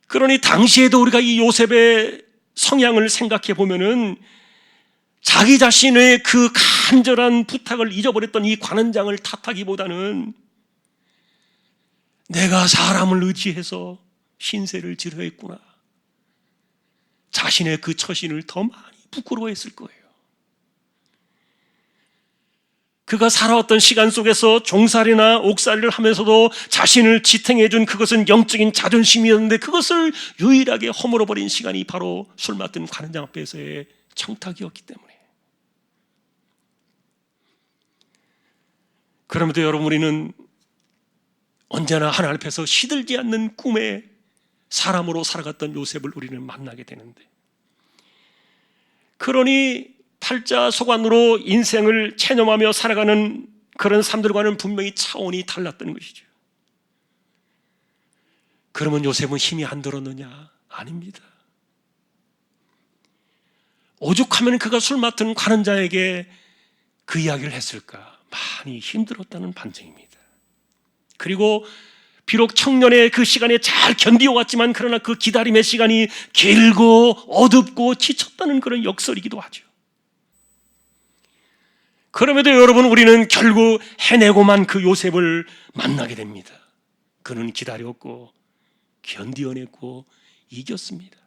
그러니 당시에도 우리가 이 요셉의 성향을 생각해 보면은 자기 자신의 그 간절한 부탁을 잊어버렸던 이 관원장을 탓하기보다는 내가 사람을 의지해서 신세를 지려 했구나, 자신의 그 처신을 더 많이 부끄러워했을 거예요. 그가 살아왔던 시간 속에서 종살이나 옥살이를 하면서도 자신을 지탱해 준 그것은 영적인 자존심이었는데 그것을 유일하게 허물어버린 시간이 바로 술 맡은 관원장 앞에서의 청탁이었기 때문에. 그럼에도 여러분, 우리는 언제나 하나님 앞에서 시들지 않는 꿈의 사람으로 살아갔던 요셉을 우리는 만나게 되는데, 그러니 팔자소관으로 인생을 체념하며 살아가는 그런 사람들과는 분명히 차원이 달랐던 것이죠. 그러면 요셉은 힘이 안 들었느냐? 아닙니다. 오죽하면 그가 술 맡은 관원자에게 그 이야기를 했을까? 많이 힘들었다는 반증입니다. 그리고 비록 청년의 그 시간에 잘 견디어왔지만 그러나 그 기다림의 시간이 길고 어둡고 지쳤다는 그런 역설이기도 하죠. 그럼에도 여러분, 우리는 결국 해내고만 그 요셉을 만나게 됩니다. 그는 기다렸고 견디어냈고 이겼습니다.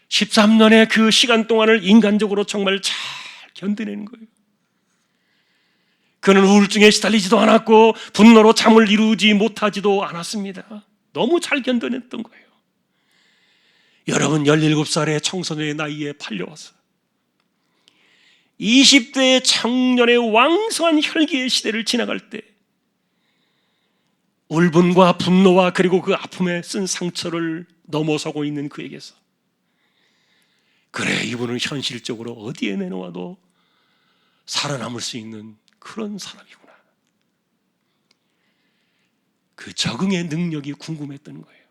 13년의 그 시간 동안을 인간적으로 정말 잘 견뎌내는 거예요. 그는 우울증에 시달리지도 않았고 분노로 잠을 이루지 못하지도 않았습니다. 너무 잘 견뎌냈던 거예요. 여러분, 17살의 청소년의 나이에 팔려와서 20대의 청년의 왕성한 혈기의 시대를 지나갈 때 울분과 분노와 그리고 그 아픔에 쓴 상처를 넘어서고 있는 그에게서, 그래, 이분은 현실적으로 어디에 내놓아도 살아남을 수 있는 그런 사람이구나, 그 적응의 능력이 궁금했던 거예요.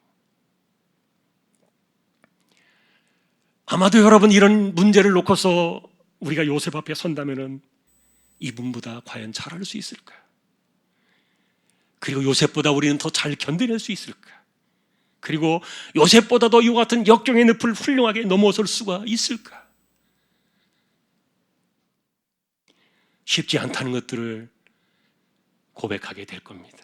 아마도 여러분, 이런 문제를 놓고서 우리가 요셉 앞에 선다면은 이분보다 과연 잘할 수 있을까? 그리고 요셉보다 우리는 더 잘 견뎌낼 수 있을까? 그리고 요셉보다도 이와 같은 역경의 늪을 훌륭하게 넘어설 수가 있을까? 쉽지 않다는 것들을 고백하게 될 겁니다.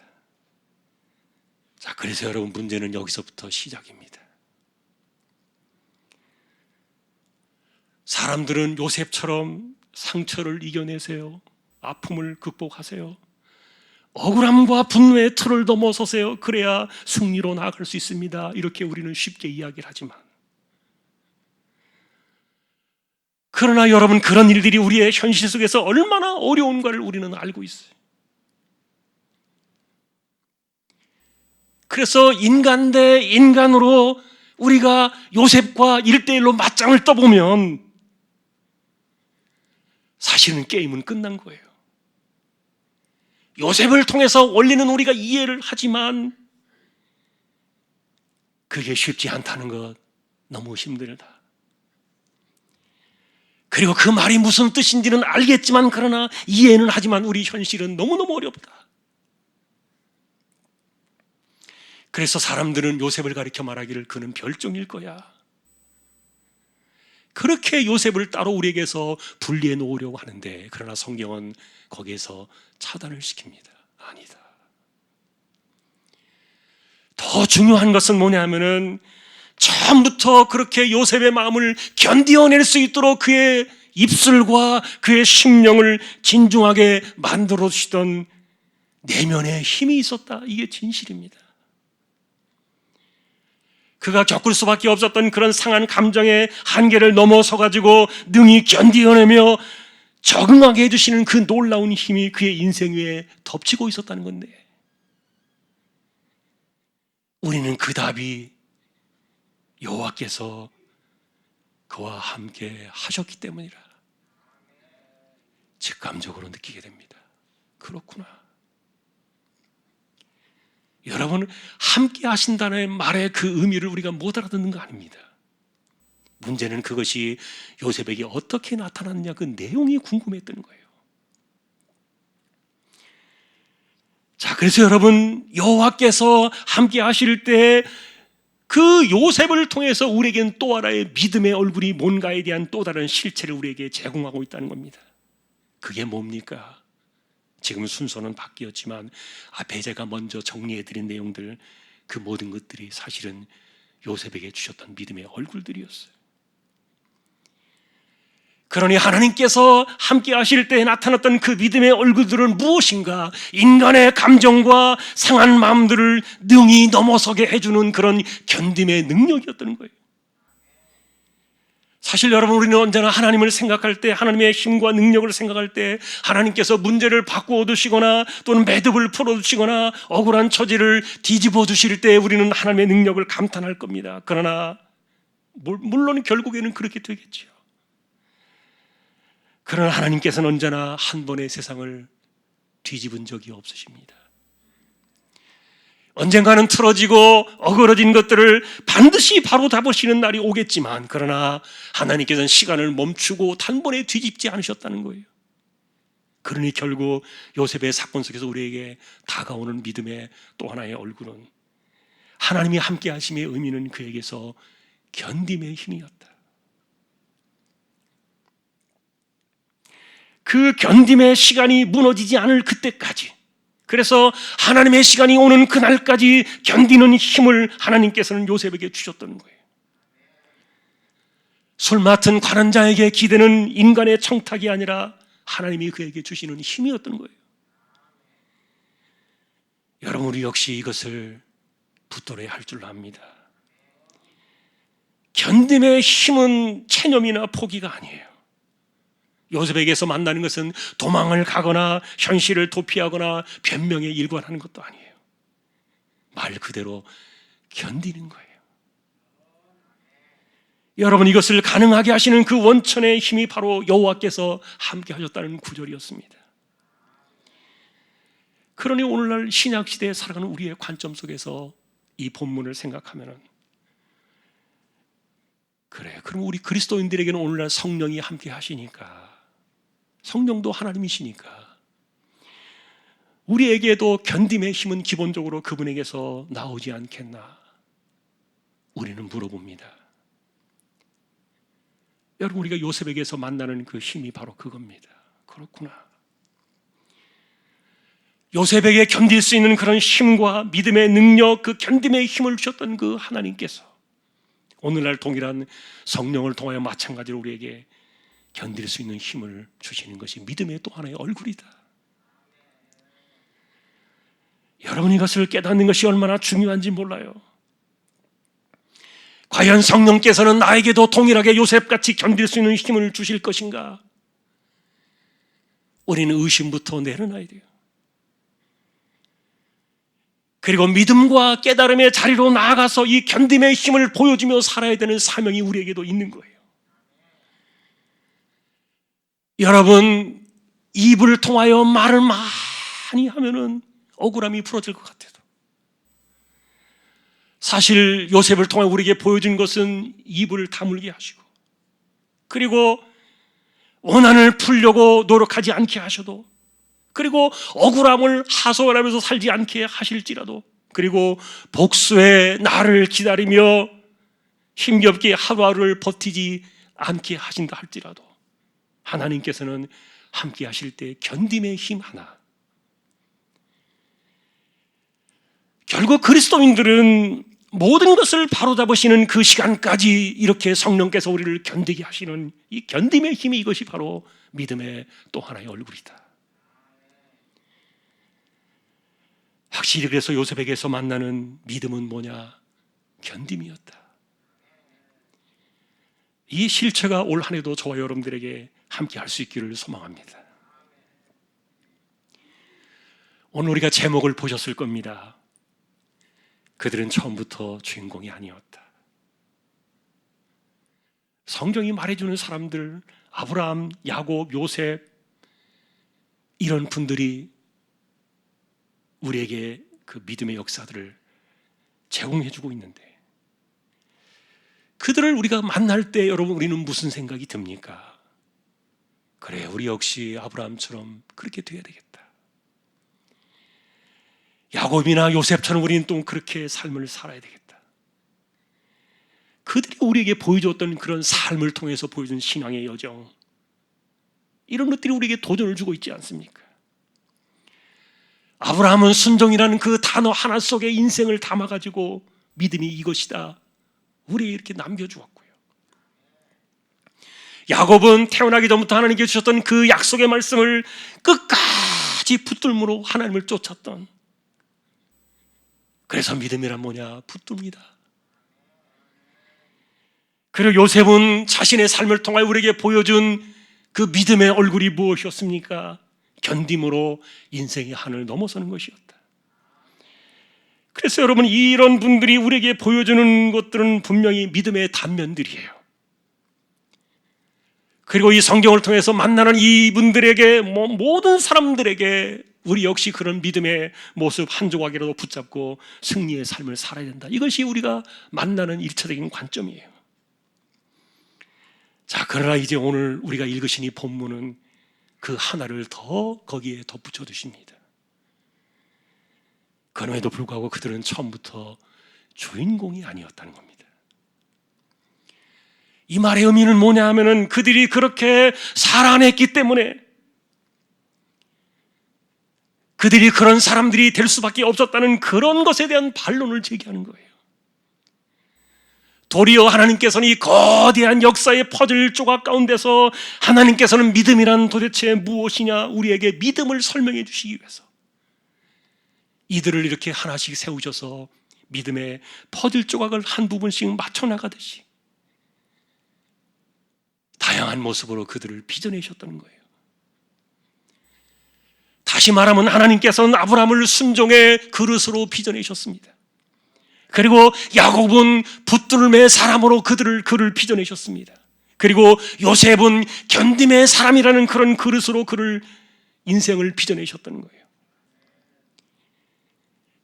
자, 그래서 여러분, 문제는 여기서부터 시작입니다. 사람들은 요셉처럼 상처를 이겨내세요. 아픔을 극복하세요. 억울함과 분노의 틀을 넘어서세요. 그래야 승리로 나아갈 수 있습니다. 이렇게 우리는 쉽게 이야기를 하지만, 그러나 여러분, 그런 일들이 우리의 현실 속에서 얼마나 어려운가를 우리는 알고 있어요. 그래서 인간 대 인간으로 우리가 요셉과 1대1로 맞짱을 떠보면 사실은 게임은 끝난 거예요. 요셉을 통해서 원리는 우리가 이해를 하지만 그게 쉽지 않다는 것, 너무 힘들다. 그리고 그 말이 무슨 뜻인지는 알겠지만, 그러나 이해는 하지만 우리 현실은 너무너무 어렵다. 그래서 사람들은 요셉을 가리켜 말하기를 그는 별종일 거야. 그렇게 요셉을 따로 우리에게서 분리해 놓으려고 하는데, 그러나 성경은 거기에서 차단을 시킵니다. 아니다. 더 더 중요한 것은 뭐냐면은 처음부터 그렇게 요셉의 마음을 견디어낼 수 있도록 그의 입술과 그의 심령을 진중하게 만들어 주시던 내면에 힘이 있었다. 이게 진실입니다. 그가 겪을 수밖에 없었던 그런 상한 감정의 한계를 넘어서 가지고 능히 견디어내며 적응하게 해주시는 그 놀라운 힘이 그의 인생 위에 덮치고 있었다는 건데, 우리는 그 답이 여호와께서 그와 함께 하셨기 때문이라 직감적으로 느끼게 됩니다. 그렇구나. 여러분, 함께 하신다는 말의 그 의미를 우리가 못 알아듣는 거 아닙니다. 문제는 그것이 요셉에게 어떻게 나타났느냐, 그 내용이 궁금했던 거예요. 자, 그래서 여러분, 여호와께서 함께 하실 때 그 요셉을 통해서 우리에게는 또 하나의 믿음의 얼굴이 뭔가에 대한 또 다른 실체를 우리에게 제공하고 있다는 겁니다. 그게 뭡니까? 지금 순서는 바뀌었지만 앞에 제가 먼저 정리해드린 내용들, 그 모든 것들이 사실은 요셉에게 주셨던 믿음의 얼굴들이었어요. 그러니 하나님께서 함께 하실 때 나타났던 그 믿음의 얼굴들은 무엇인가? 인간의 감정과 상한 마음들을 능히 넘어서게 해주는 그런 견딤의 능력이었던 거예요. 사실 여러분, 우리는 언제나 하나님을 생각할 때, 하나님의 힘과 능력을 생각할 때 하나님께서 문제를 바꾸어 두시거나 또는 매듭을 풀어 두시거나 억울한 처지를 뒤집어 두실 때 우리는 하나님의 능력을 감탄할 겁니다. 그러나 물론 결국에는 그렇게 되겠죠. 그러나 하나님께서는 언제나 한 번의 세상을 뒤집은 적이 없으십니다. 언젠가는 틀어지고 어그러진 것들을 반드시 바로 잡으시는 날이 오겠지만, 그러나 하나님께서는 시간을 멈추고 단번에 뒤집지 않으셨다는 거예요. 그러니 결국 요셉의 사건 속에서 우리에게 다가오는 믿음의 또 하나의 얼굴은, 하나님이 함께 하심의 의미는 그에게서 견딤의 힘이었다. 그 견딤의 시간이 무너지지 않을 그때까지, 그래서 하나님의 시간이 오는 그날까지 견디는 힘을 하나님께서는 요셉에게 주셨던 거예요. 술 맡은 관원자에게 기대는 인간의 청탁이 아니라 하나님이 그에게 주시는 힘이었던 거예요. 여러분, 우리 역시 이것을 붙들어야 할 줄 압니다. 견딤의 힘은 체념이나 포기가 아니에요. 요셉에게서 만나는 것은 도망을 가거나 현실을 도피하거나 변명에 일관하는 것도 아니에요. 말 그대로 견디는 거예요. 여러분, 이것을 가능하게 하시는 그 원천의 힘이 바로 여호와께서 함께 하셨다는 구절이었습니다. 그러니 오늘날 신약시대에 살아가는 우리의 관점 속에서 이 본문을 생각하면, 그래, 그럼 우리 그리스도인들에게는 오늘날 성령이 함께 하시니까, 성령도 하나님이시니까 우리에게도 견딤의 힘은 기본적으로 그분에게서 나오지 않겠나? 우리는 물어봅니다. 여러분, 우리가 요셉에게서 만나는 그 힘이 바로 그겁니다. 그렇구나. 요셉에게 견딜 수 있는 그런 힘과 믿음의 능력, 그 견딤의 힘을 주셨던 그 하나님께서 오늘날 동일한 성령을 통하여 마찬가지로 우리에게 견딜 수 있는 힘을 주시는 것이 믿음의 또 하나의 얼굴이다. 여러분, 이것을 깨닫는 것이 얼마나 중요한지 몰라요. 과연 성령께서는 나에게도 동일하게 요셉같이 견딜 수 있는 힘을 주실 것인가? 우리는 의심부터 내려놔야 돼요. 그리고 믿음과 깨달음의 자리로 나아가서 이 견딤의 힘을 보여주며 살아야 되는 사명이 우리에게도 있는 거예요. 여러분, 입을 통하여 말을 많이 하면은 억울함이 풀어질 것 같아도, 사실 요셉을 통해 우리에게 보여준 것은 입을 다물게 하시고, 그리고 원한을 풀려고 노력하지 않게 하셔도, 그리고 억울함을 하소연하면서 살지 않게 하실지라도, 그리고 복수의 날을 기다리며 힘겹게 하루하루를 버티지 않게 하신다 할지라도 하나님께서는 함께 하실 때 견딤의 힘 하나, 결국 그리스도인들은 모든 것을 바로잡으시는 그 시간까지 이렇게 성령께서 우리를 견디게 하시는 이 견딤의 힘이, 이것이 바로 믿음의 또 하나의 얼굴이다. 확실히 그래서 요셉에게서 만나는 믿음은 뭐냐? 견딤이었다. 이 실체가 올 한 해도 저와 여러분들에게 함께 할 수 있기를 소망합니다. 오늘 우리가 제목을 보셨을 겁니다. 그들은 처음부터 주인공이 아니었다. 성경이 말해주는 사람들, 아브라함, 야곱, 요셉, 이런 분들이 우리에게 그 믿음의 역사들을 제공해주고 있는데, 그들을 우리가 만날 때 여러분 우리는 무슨 생각이 듭니까? 그래, 우리 역시 아브라함처럼 그렇게 돼야 되겠다. 야곱이나 요셉처럼 우리는 또 그렇게 삶을 살아야 되겠다. 그들이 우리에게 보여줬던 그런 삶을 통해서 보여준 신앙의 여정, 이런 것들이 우리에게 도전을 주고 있지 않습니까? 아브라함은 순종이라는 그 단어 하나 속에 인생을 담아가지고 믿음이 이것이다 우리에게 이렇게 남겨주었고요. 야곱은 태어나기 전부터 하나님께 주셨던 그 약속의 말씀을 끝까지 붙들므로 하나님을 쫓았던, 그래서 믿음이란 뭐냐? 붙듭니다. 그리고 요셉은 자신의 삶을 통해 우리에게 보여준 그 믿음의 얼굴이 무엇이었습니까? 견딤으로 인생의 한을 넘어서는 것이었다. 그래서 여러분, 이런 분들이 우리에게 보여주는 것들은 분명히 믿음의 단면들이에요. 그리고 이 성경을 통해서 만나는 이분들에게, 모든 사람들에게 우리 역시 그런 믿음의 모습 한 조각이라도 붙잡고 승리의 삶을 살아야 된다. 이것이 우리가 만나는 일차적인 관점이에요. 자, 그러나 이제 오늘 우리가 읽으신 이 본문은 그 하나를 더 거기에 덧붙여 두십니다. 그럼에도 불구하고 그들은 처음부터 주인공이 아니었다는 겁니다. 이 말의 의미는 뭐냐 하면은, 그들이 그렇게 살아냈기 때문에, 그들이 그런 사람들이 될 수밖에 없었다는 그런 것에 대한 반론을 제기하는 거예요. 도리어 하나님께서는 이 거대한 역사의 퍼즐 조각 가운데서 하나님께서는 믿음이란 도대체 무엇이냐, 우리에게 믿음을 설명해 주시기 위해서 이들을 이렇게 하나씩 세우셔서 믿음의 퍼즐 조각을 한 부분씩 맞춰 나가듯이 다양한 모습으로 그들을 빚어내셨다는 거예요. 다시 말하면 하나님께서는 아브라함을 순종의 그릇으로 빚어내셨습니다. 그리고 야곱은 붙들음의 사람으로 그를 빚어내셨습니다. 그리고 요셉은 견딤의 사람이라는 그런 그릇으로 그를 인생을 빚어내셨다는 거예요.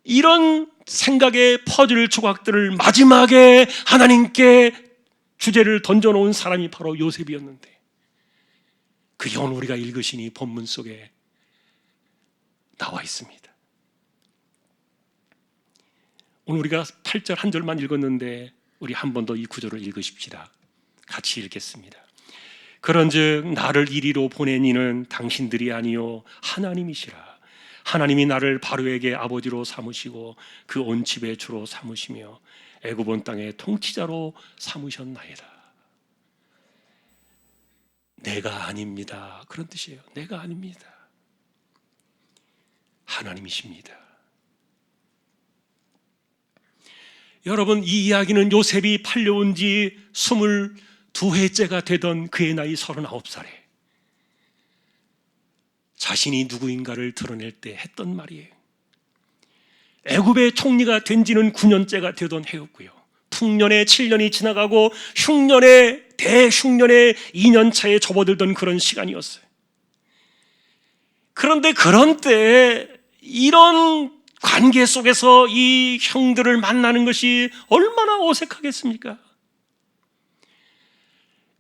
이런 생각의 퍼즐 조각들을 마지막에 하나님께 주제를 던져놓은 사람이 바로 요셉이었는데, 그게 오늘 우리가 읽으신 이 본문 속에 나와 있습니다. 오늘 우리가 8절 한 절만 읽었는데 우리 한 번 더 이 구절을 읽으십시다. 같이 읽겠습니다. 그런즉 나를 이리로 보낸 이는 당신들이 아니요 하나님이시라. 하나님이 나를 바로에게 아버지로 삼으시고 그 온 집의 주로 삼으시며 애굽 온 땅의 통치자로 삼으셨나이다. 내가 아닙니다. 그런 뜻이에요. 내가 아닙니다. 하나님이십니다. 여러분, 이 이야기는 요셉이 팔려온 지 22회째가 되던 그의 나이 39살에 자신이 누구인가를 드러낼 때 했던 말이에요. 애굽의 총리가 된 지는 9년째가 되던 해였고요. 풍년의 7년이 지나가고 대흉년의 2년차에 접어들던 그런 시간이었어요. 그런데 그런 때 이런 관계 속에서 이 형들을 만나는 것이 얼마나 어색하겠습니까?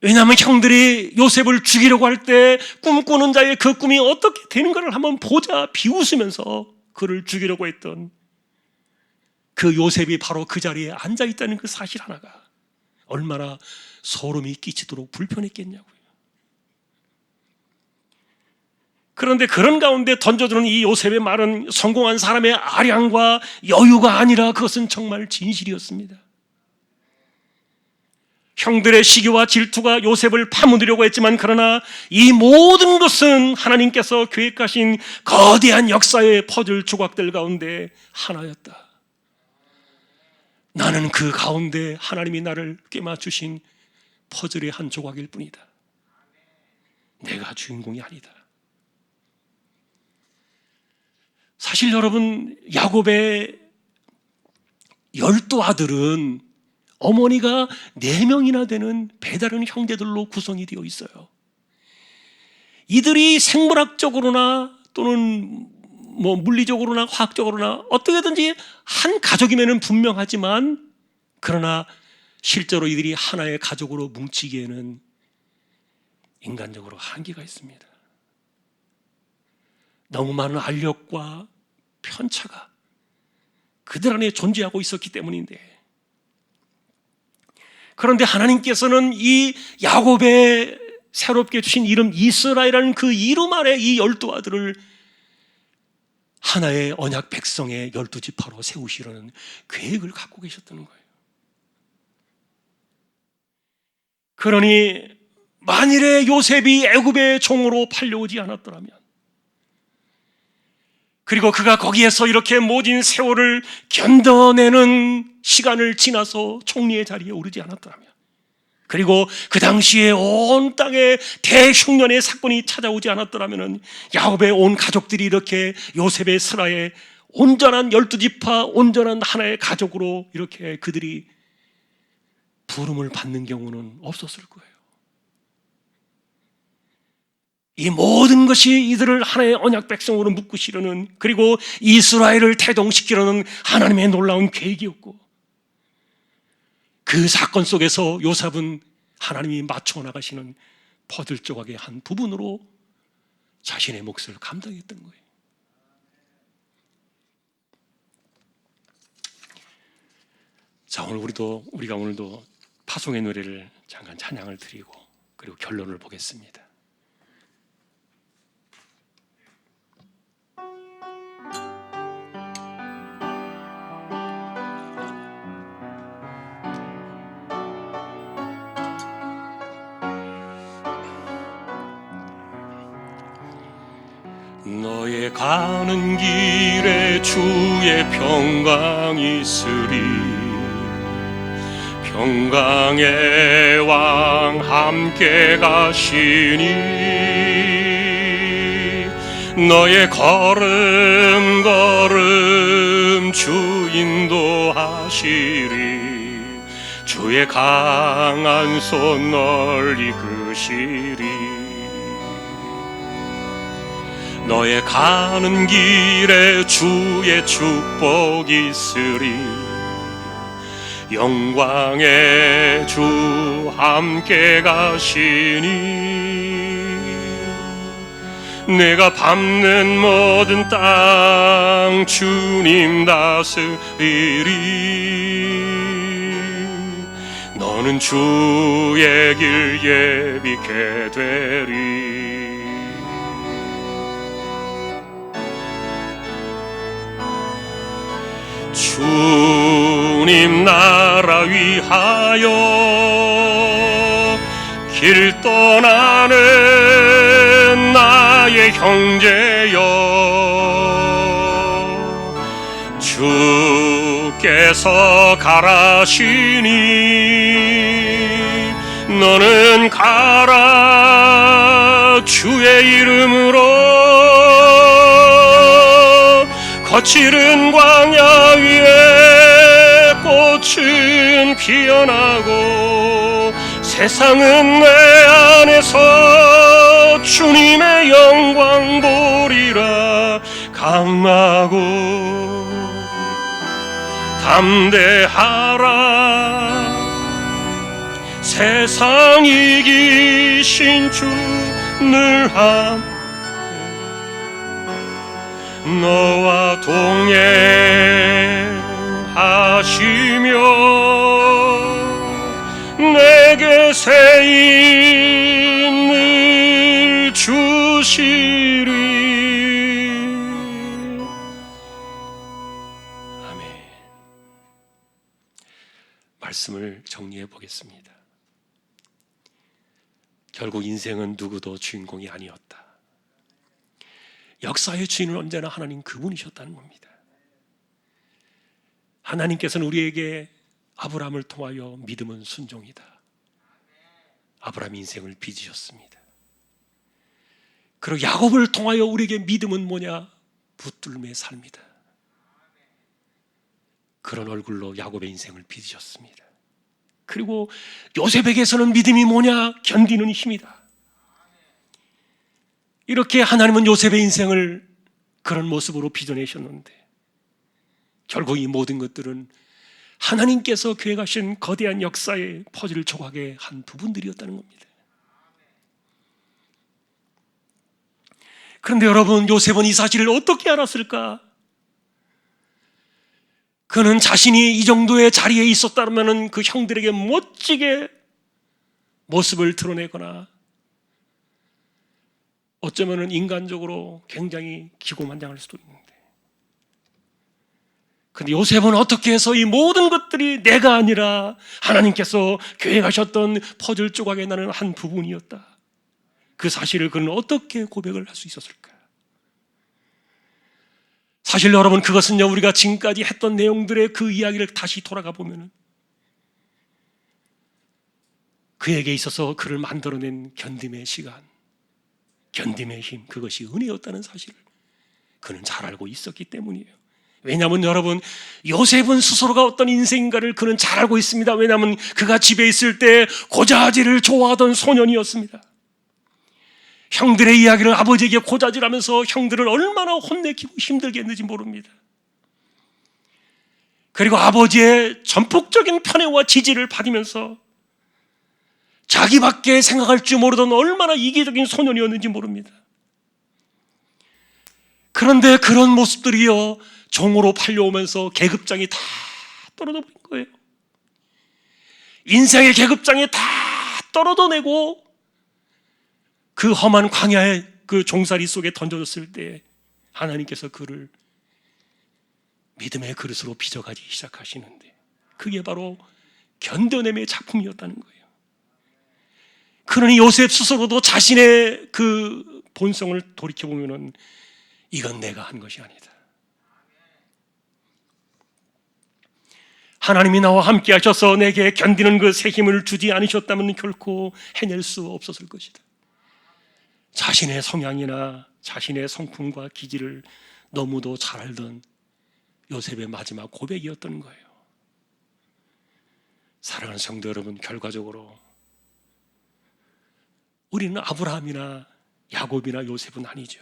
왜냐하면 형들이 요셉을 죽이려고 할 때 꿈꾸는 자의 그 꿈이 어떻게 되는 것을 한번 보자 비웃으면서 그를 죽이려고 했던 그 요셉이 바로 그 자리에 앉아있다는 그 사실 하나가 얼마나 소름이 끼치도록 불편했겠냐고요. 그런데 그런 가운데 던져주는 이 요셉의 말은 성공한 사람의 아량과 여유가 아니라 그것은 정말 진실이었습니다. 형들의 시기와 질투가 요셉을 파묻으려고 했지만, 그러나 이 모든 것은 하나님께서 계획하신 거대한 역사의 퍼즐 조각들 가운데 하나였다. 나는 그 가운데 하나님이 나를 꿰맞추신 퍼즐의 한 조각일 뿐이다. 내가 주인공이 아니다. 사실 여러분, 야곱의 12아들은 어머니가 4명이나 되는 배다른 형제들로 구성이 되어 있어요. 이들이 생물학적으로나 또는 물리적으로나 화학적으로나 어떻게든지 한 가족임에는 분명하지만, 그러나 실제로 이들이 하나의 가족으로 뭉치기에는 인간적으로 한계가 있습니다. 너무 많은 알력과 편차가 그들 안에 존재하고 있었기 때문인데, 그런데 하나님께서는 이 야곱의 새롭게 주신 이름 이스라엘이라는 그 이름 아래 이 12아들을 하나의 언약 백성의 12지파로 세우시려는 계획을 갖고 계셨다는 거예요. 그러니 만일에 요셉이 애굽의 종으로 팔려오지 않았더라면, 그리고 그가 거기에서 이렇게 모진 세월을 견뎌내는 시간을 지나서 총리의 자리에 오르지 않았더라면, 그리고 그 당시에 온 땅에 대흉년의 사건이 찾아오지 않았더라면, 야곱의 온 가족들이 이렇게 요셉의 슬하에 온전한 12지파, 온전한 하나의 가족으로 이렇게 그들이 부름을 받는 경우는 없었을 거예요. 이 모든 것이 이들을 하나의 언약 백성으로 묶으시려는, 그리고 이스라엘을 태동시키려는 하나님의 놀라운 계획이었고, 그 사건 속에서 요셉은 하나님이 맞춰 나가시는 퍼즐 조각의 한 부분으로 자신의 몫을 감당했던 거예요. 자, 우리가 오늘도 파송의 노래를 잠깐 찬양을 드리고, 그리고 결론을 보겠습니다. 너의 가는 길에 주의 평강이 있으리. 평강의 왕 함께 가시니 너의 걸음 걸음 주 인도하시리. 주의 강한 손 널 이끄시리. 너의 가는 길에 주의 축복이 있으리. 영광의 주 함께 가시니 내가 밟는 모든 땅 주님 다스리리. 너는 주의 길 예비케 되리. 주님 나라 위하여 길 떠나는 나의 형제여, 주께서 가라시니 너는 가라. 주의 이름으로 거칠은 광야 위에 꽃은 피어나고 세상은 내 안에서 주님의 영광 보리라. 강하고 담대하라. 세상 이기신 주 늘 함께 너와 동행하시며 내게 새 힘을 주시리. 말씀을 정리해 보겠습니다. 결국 인생은 누구도 주인공이 아니었다. 역사의 주인은 언제나 하나님 그분이셨다는 겁니다. 하나님께서는 우리에게 아브라함을 통하여 믿음은 순종이다, 아브라함 인생을 빚으셨습니다. 그리고 야곱을 통하여 우리에게 믿음은 뭐냐? 붙들림의 삶이다. 그런 얼굴로 야곱의 인생을 빚으셨습니다. 그리고 요셉에게서는 믿음이 뭐냐? 견디는 힘이다. 이렇게 하나님은 요셉의 인생을 그런 모습으로 빚어내셨는데, 결국 이 모든 것들은 하나님께서 계획하신 거대한 역사의 퍼즐 조각의 한 부분들이었다는 겁니다. 그런데 여러분, 요셉은 이 사실을 어떻게 알았을까? 그는 자신이 이 정도의 자리에 있었다면 그 형들에게 멋지게 모습을 드러내거나 어쩌면 인간적으로 굉장히 기고만장할 수도 있는데, 그런데 요셉은 어떻게 해서 이 모든 것들이 내가 아니라 하나님께서 계획하셨던 퍼즐 조각에 나는 한 부분이었다, 그 사실을 그는 어떻게 고백을 할 수 있었을까? 사실 여러분, 그것은요, 우리가 지금까지 했던 내용들의 그 이야기를 다시 돌아가 보면 그에게 있어서 그를 만들어낸 견딤의 시간, 견딤의 힘, 그것이 은혜였다는 사실을 그는 잘 알고 있었기 때문이에요. 왜냐하면 여러분, 요셉은 스스로가 어떤 인생인가를 그는 잘 알고 있습니다. 왜냐하면 그가 집에 있을 때 고자질을 좋아하던 소년이었습니다. 형들의 이야기를 아버지에게 고자질하면서 형들을 얼마나 혼내키고 힘들게 했는지 모릅니다. 그리고 아버지의 전폭적인 편애와 지지를 받으면서 자기밖에 생각할 줄 모르던 얼마나 이기적인 소년이었는지 모릅니다. 그런데 그런 모습들이요, 종으로 팔려오면서 계급장이 다 떨어져 버린 거예요. 인생의 계급장이 다 떨어져내고 그 험한 광야의 그 종살이 속에 던져졌을 때 하나님께서 그를 믿음의 그릇으로 빚어가기 시작하시는데, 그게 바로 견뎌냄의 작품이었다는 거예요. 그러니 요셉 스스로도 자신의 그 본성을 돌이켜보면 이건 내가 한 것이 아니다, 하나님이 나와 함께 하셔서 내게 견디는 그 새 힘을 주지 않으셨다면 결코 해낼 수 없었을 것이다. 자신의 성향이나 자신의 성품과 기질을 너무도 잘 알던 요셉의 마지막 고백이었던 거예요. 사랑하는 성도 여러분, 결과적으로 우리는 아브라함이나 야곱이나 요셉은 아니죠.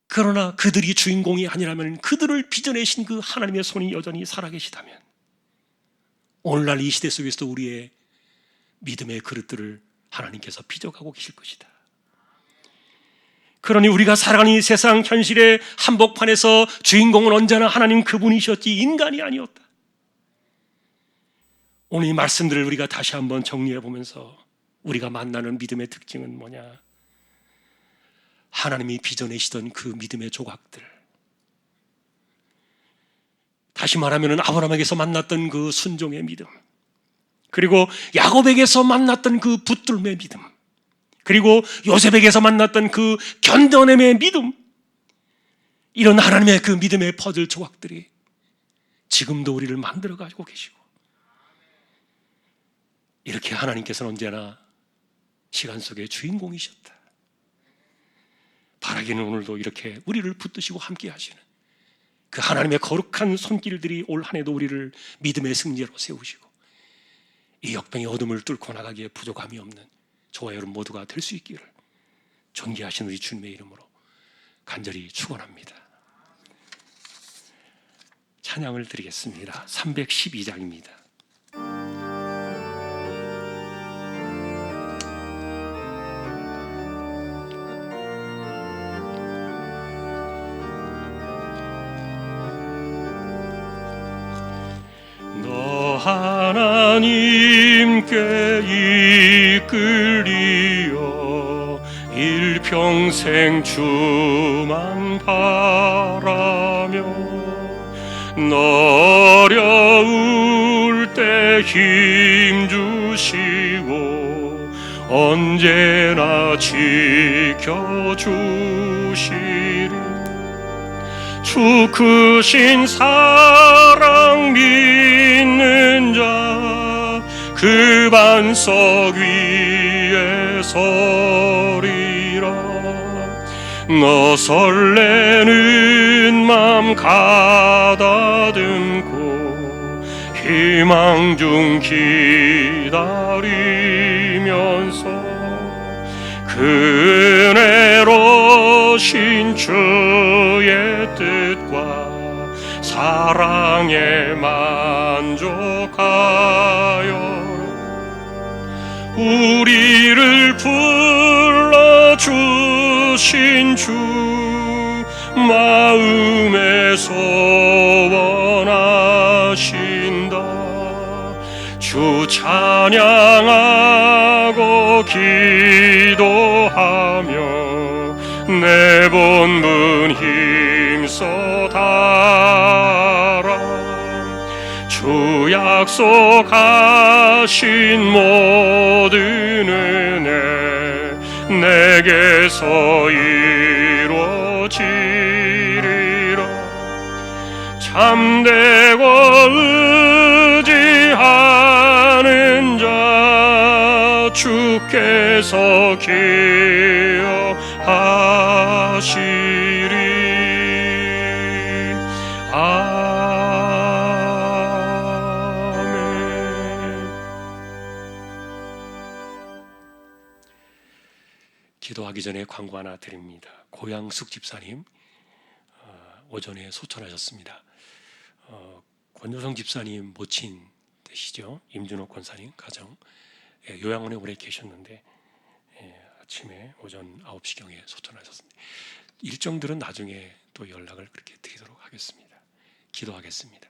그러나 그들이 주인공이 아니라면, 그들을 빚어내신 그 하나님의 손이 여전히 살아계시다면, 오늘날 이 시대 속에서도 우리의 믿음의 그릇들을 하나님께서 빚어가고 계실 것이다. 그러니 우리가 살아가는 이 세상 현실의 한복판에서 주인공은 언제나 하나님 그분이셨지 인간이 아니었다. 오늘 이 말씀들을 우리가 다시 한번 정리해 보면서 우리가 만나는 믿음의 특징은 뭐냐? 하나님이 빚어내시던 그 믿음의 조각들, 다시 말하면 아브라함에게서 만났던 그 순종의 믿음, 그리고 야곱에게서 만났던 그 붙들음의 믿음, 그리고 요셉에게서 만났던 그 견뎌냄의 믿음, 이런 하나님의 그 믿음의 퍼즐 조각들이 지금도 우리를 만들어 가지고 계시고, 이렇게 하나님께서는 언제나 시간 속의 주인공이셨다. 바라기는 오늘도 이렇게 우리를 붙드시고 함께 하시는 그 하나님의 거룩한 손길들이 올 한 해도 우리를 믿음의 승리로 세우시고 이 역병의 어둠을 뚫고 나가기에 부족함이 없는 저와 여러분 모두가 될 수 있기를 존귀하신 우리 주님의 이름으로 간절히 축원합니다. 찬양을 드리겠습니다. 312장입니다. 하나님께 이끌리어 일평생 주만 바라며 어려운 힘 주시고 언제나 지켜주시리. 주 크신 사랑 믿는 자 그 반석 위에 서리라. 너 설레는 맘 가다듬고 희망 중 기다리면서 그 은혜로 신 주의 뜻과 사랑에 만족하여 우리를 불러주신 주 마음에 소원하신다. 주 찬양하고 기도하며 내 본분 힘써 달아. 주 약속하신 모든 은혜 내게서 이루어지리라. 참되고 의지하는 자 주께서 기억하시리. 기도하기 전에 광고 하나 드립니다. 고양숙 집사님 오전에 소천하셨습니다. 권효성 집사님 모친 되시죠? 임준호 권사님 가정 요양원에 오래 계셨는데 아침에 오전 9시경에 소천하셨습니다. 일정들은 나중에 또 연락을 그렇게 드리도록 하겠습니다. 기도하겠습니다.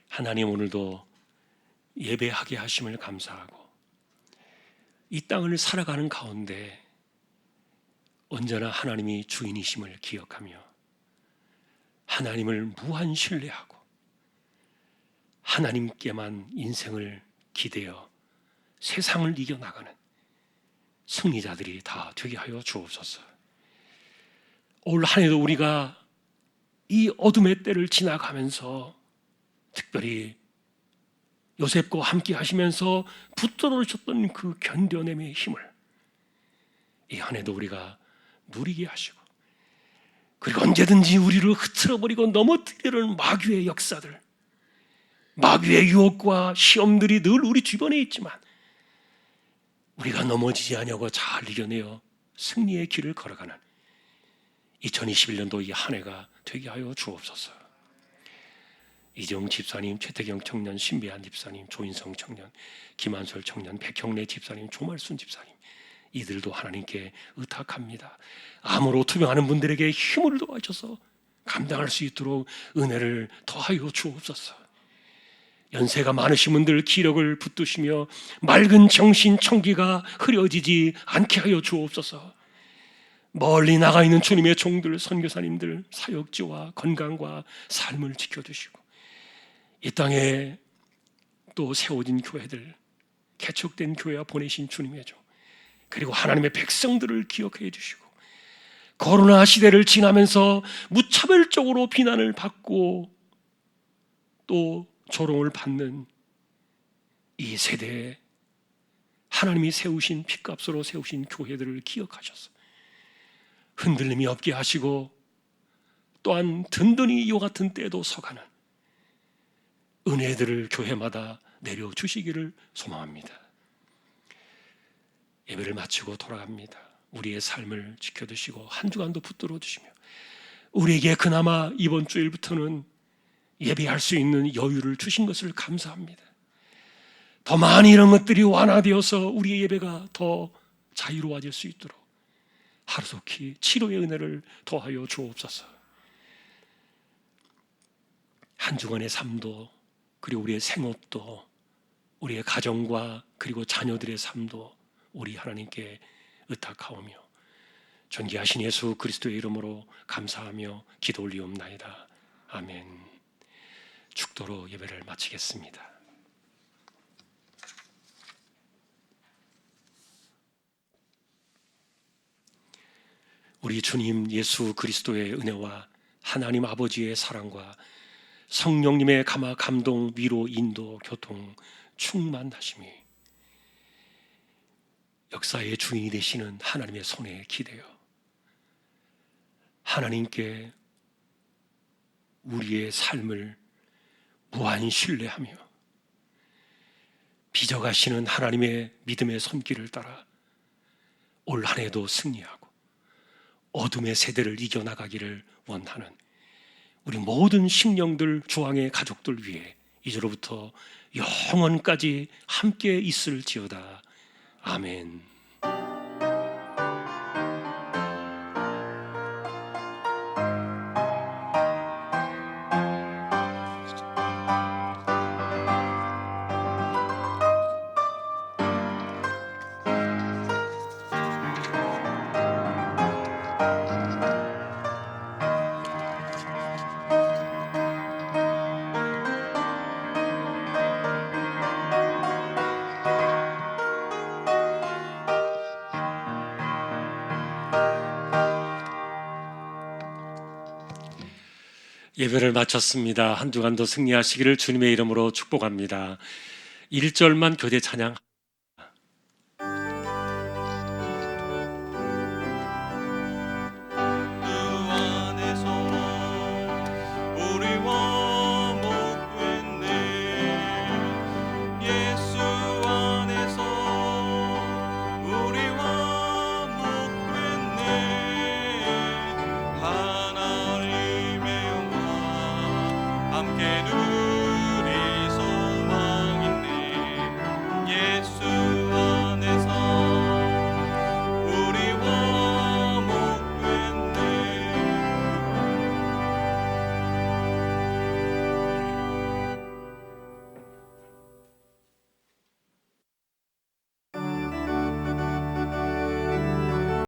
하나님, 오늘도 예배하게 하심을 감사하고 이 땅을 살아가는 가운데 언제나 하나님이 주인이심을 기억하며 하나님을 무한 신뢰하고 하나님께만 인생을 기대어 세상을 이겨나가는 승리자들이 다 되게 하여 주옵소서. 올 한 해도 우리가 이 어둠의 때를 지나가면서 특별히 요셉과 함께 하시면서 붙들어주셨던 그 견뎌냄의 힘을 이 한 해도 우리가 누리게 하시고, 그리고 언제든지 우리를 흐트러버리고 넘어뜨리는 마귀의 역사들, 마귀의 유혹과 시험들이 늘 우리 주변에 있지만 우리가 넘어지지 않냐고 잘 이겨내어 승리의 길을 걸어가는 2021년도 이 한 해가 되게 하여 주옵소서. 이정 집사님, 최태경 청년, 신배한 집사님, 조인성 청년, 김한솔 청년, 백형래 집사님, 조말순 집사님, 이들도 하나님께 의탁합니다. 암으로 투병하는 분들에게 힘을 더하셔서 감당할 수 있도록 은혜를 더하여 주옵소서. 연세가 많으신 분들 기력을 붙드시며 맑은 정신 청기가 흐려지지 않게 하여 주옵소서. 멀리 나가 있는 주님의 종들, 선교사님들 사역지와 건강과 삶을 지켜주시고, 이 땅에 또 세워진 교회들, 개척된 교회와 보내신 주님의 종, 그리고 하나님의 백성들을 기억해 주시고, 코로나 시대를 지나면서 무차별적으로 비난을 받고 또 조롱을 받는 이 세대에 하나님이 세우신 핏값으로 세우신 교회들을 기억하셔서 흔들림이 없게 하시고, 또한 든든히 이와 같은 때에도 서가는 은혜들을 교회마다 내려주시기를 소망합니다. 예배를 마치고 돌아갑니다. 우리의 삶을 지켜주시고 한 주간도 붙들어 주시며 우리에게 그나마 이번 주일부터는 예배할 수 있는 여유를 주신 것을 감사합니다. 더 많이 이런 것들이 완화되어서 우리의 예배가 더 자유로워질 수 있도록 하루속히 치료의 은혜를 더하여 주옵소서. 한 주간의 삶도, 그리고 우리의 생업도, 우리의 가정과 그리고 자녀들의 삶도 우리 하나님께 의탁하오며 존귀하신 예수 그리스도의 이름으로 감사하며 기도 올리옵나이다. 아멘. 축도로 예배를 마치겠습니다. 우리 주님 예수 그리스도의 은혜와 하나님 아버지의 사랑과 성령님의 감동, 위로, 인도, 교통, 충만하심이 역사의 주인이 되시는 하나님의 손에 기대어 하나님께 우리의 삶을 무한 신뢰하며 빚어가시는 하나님의 믿음의 손길을 따라 올 한 해도 승리하고 어둠의 세대를 이겨나가기를 원하는 우리 모든 심령들, 주왕의 가족들 위해 이제로부터 영원까지 함께 있을지어다. 아멘. 예배를 마쳤습니다. 한 주간도 승리하시기를 주님의 이름으로 축복합니다. 1절만 교대 찬양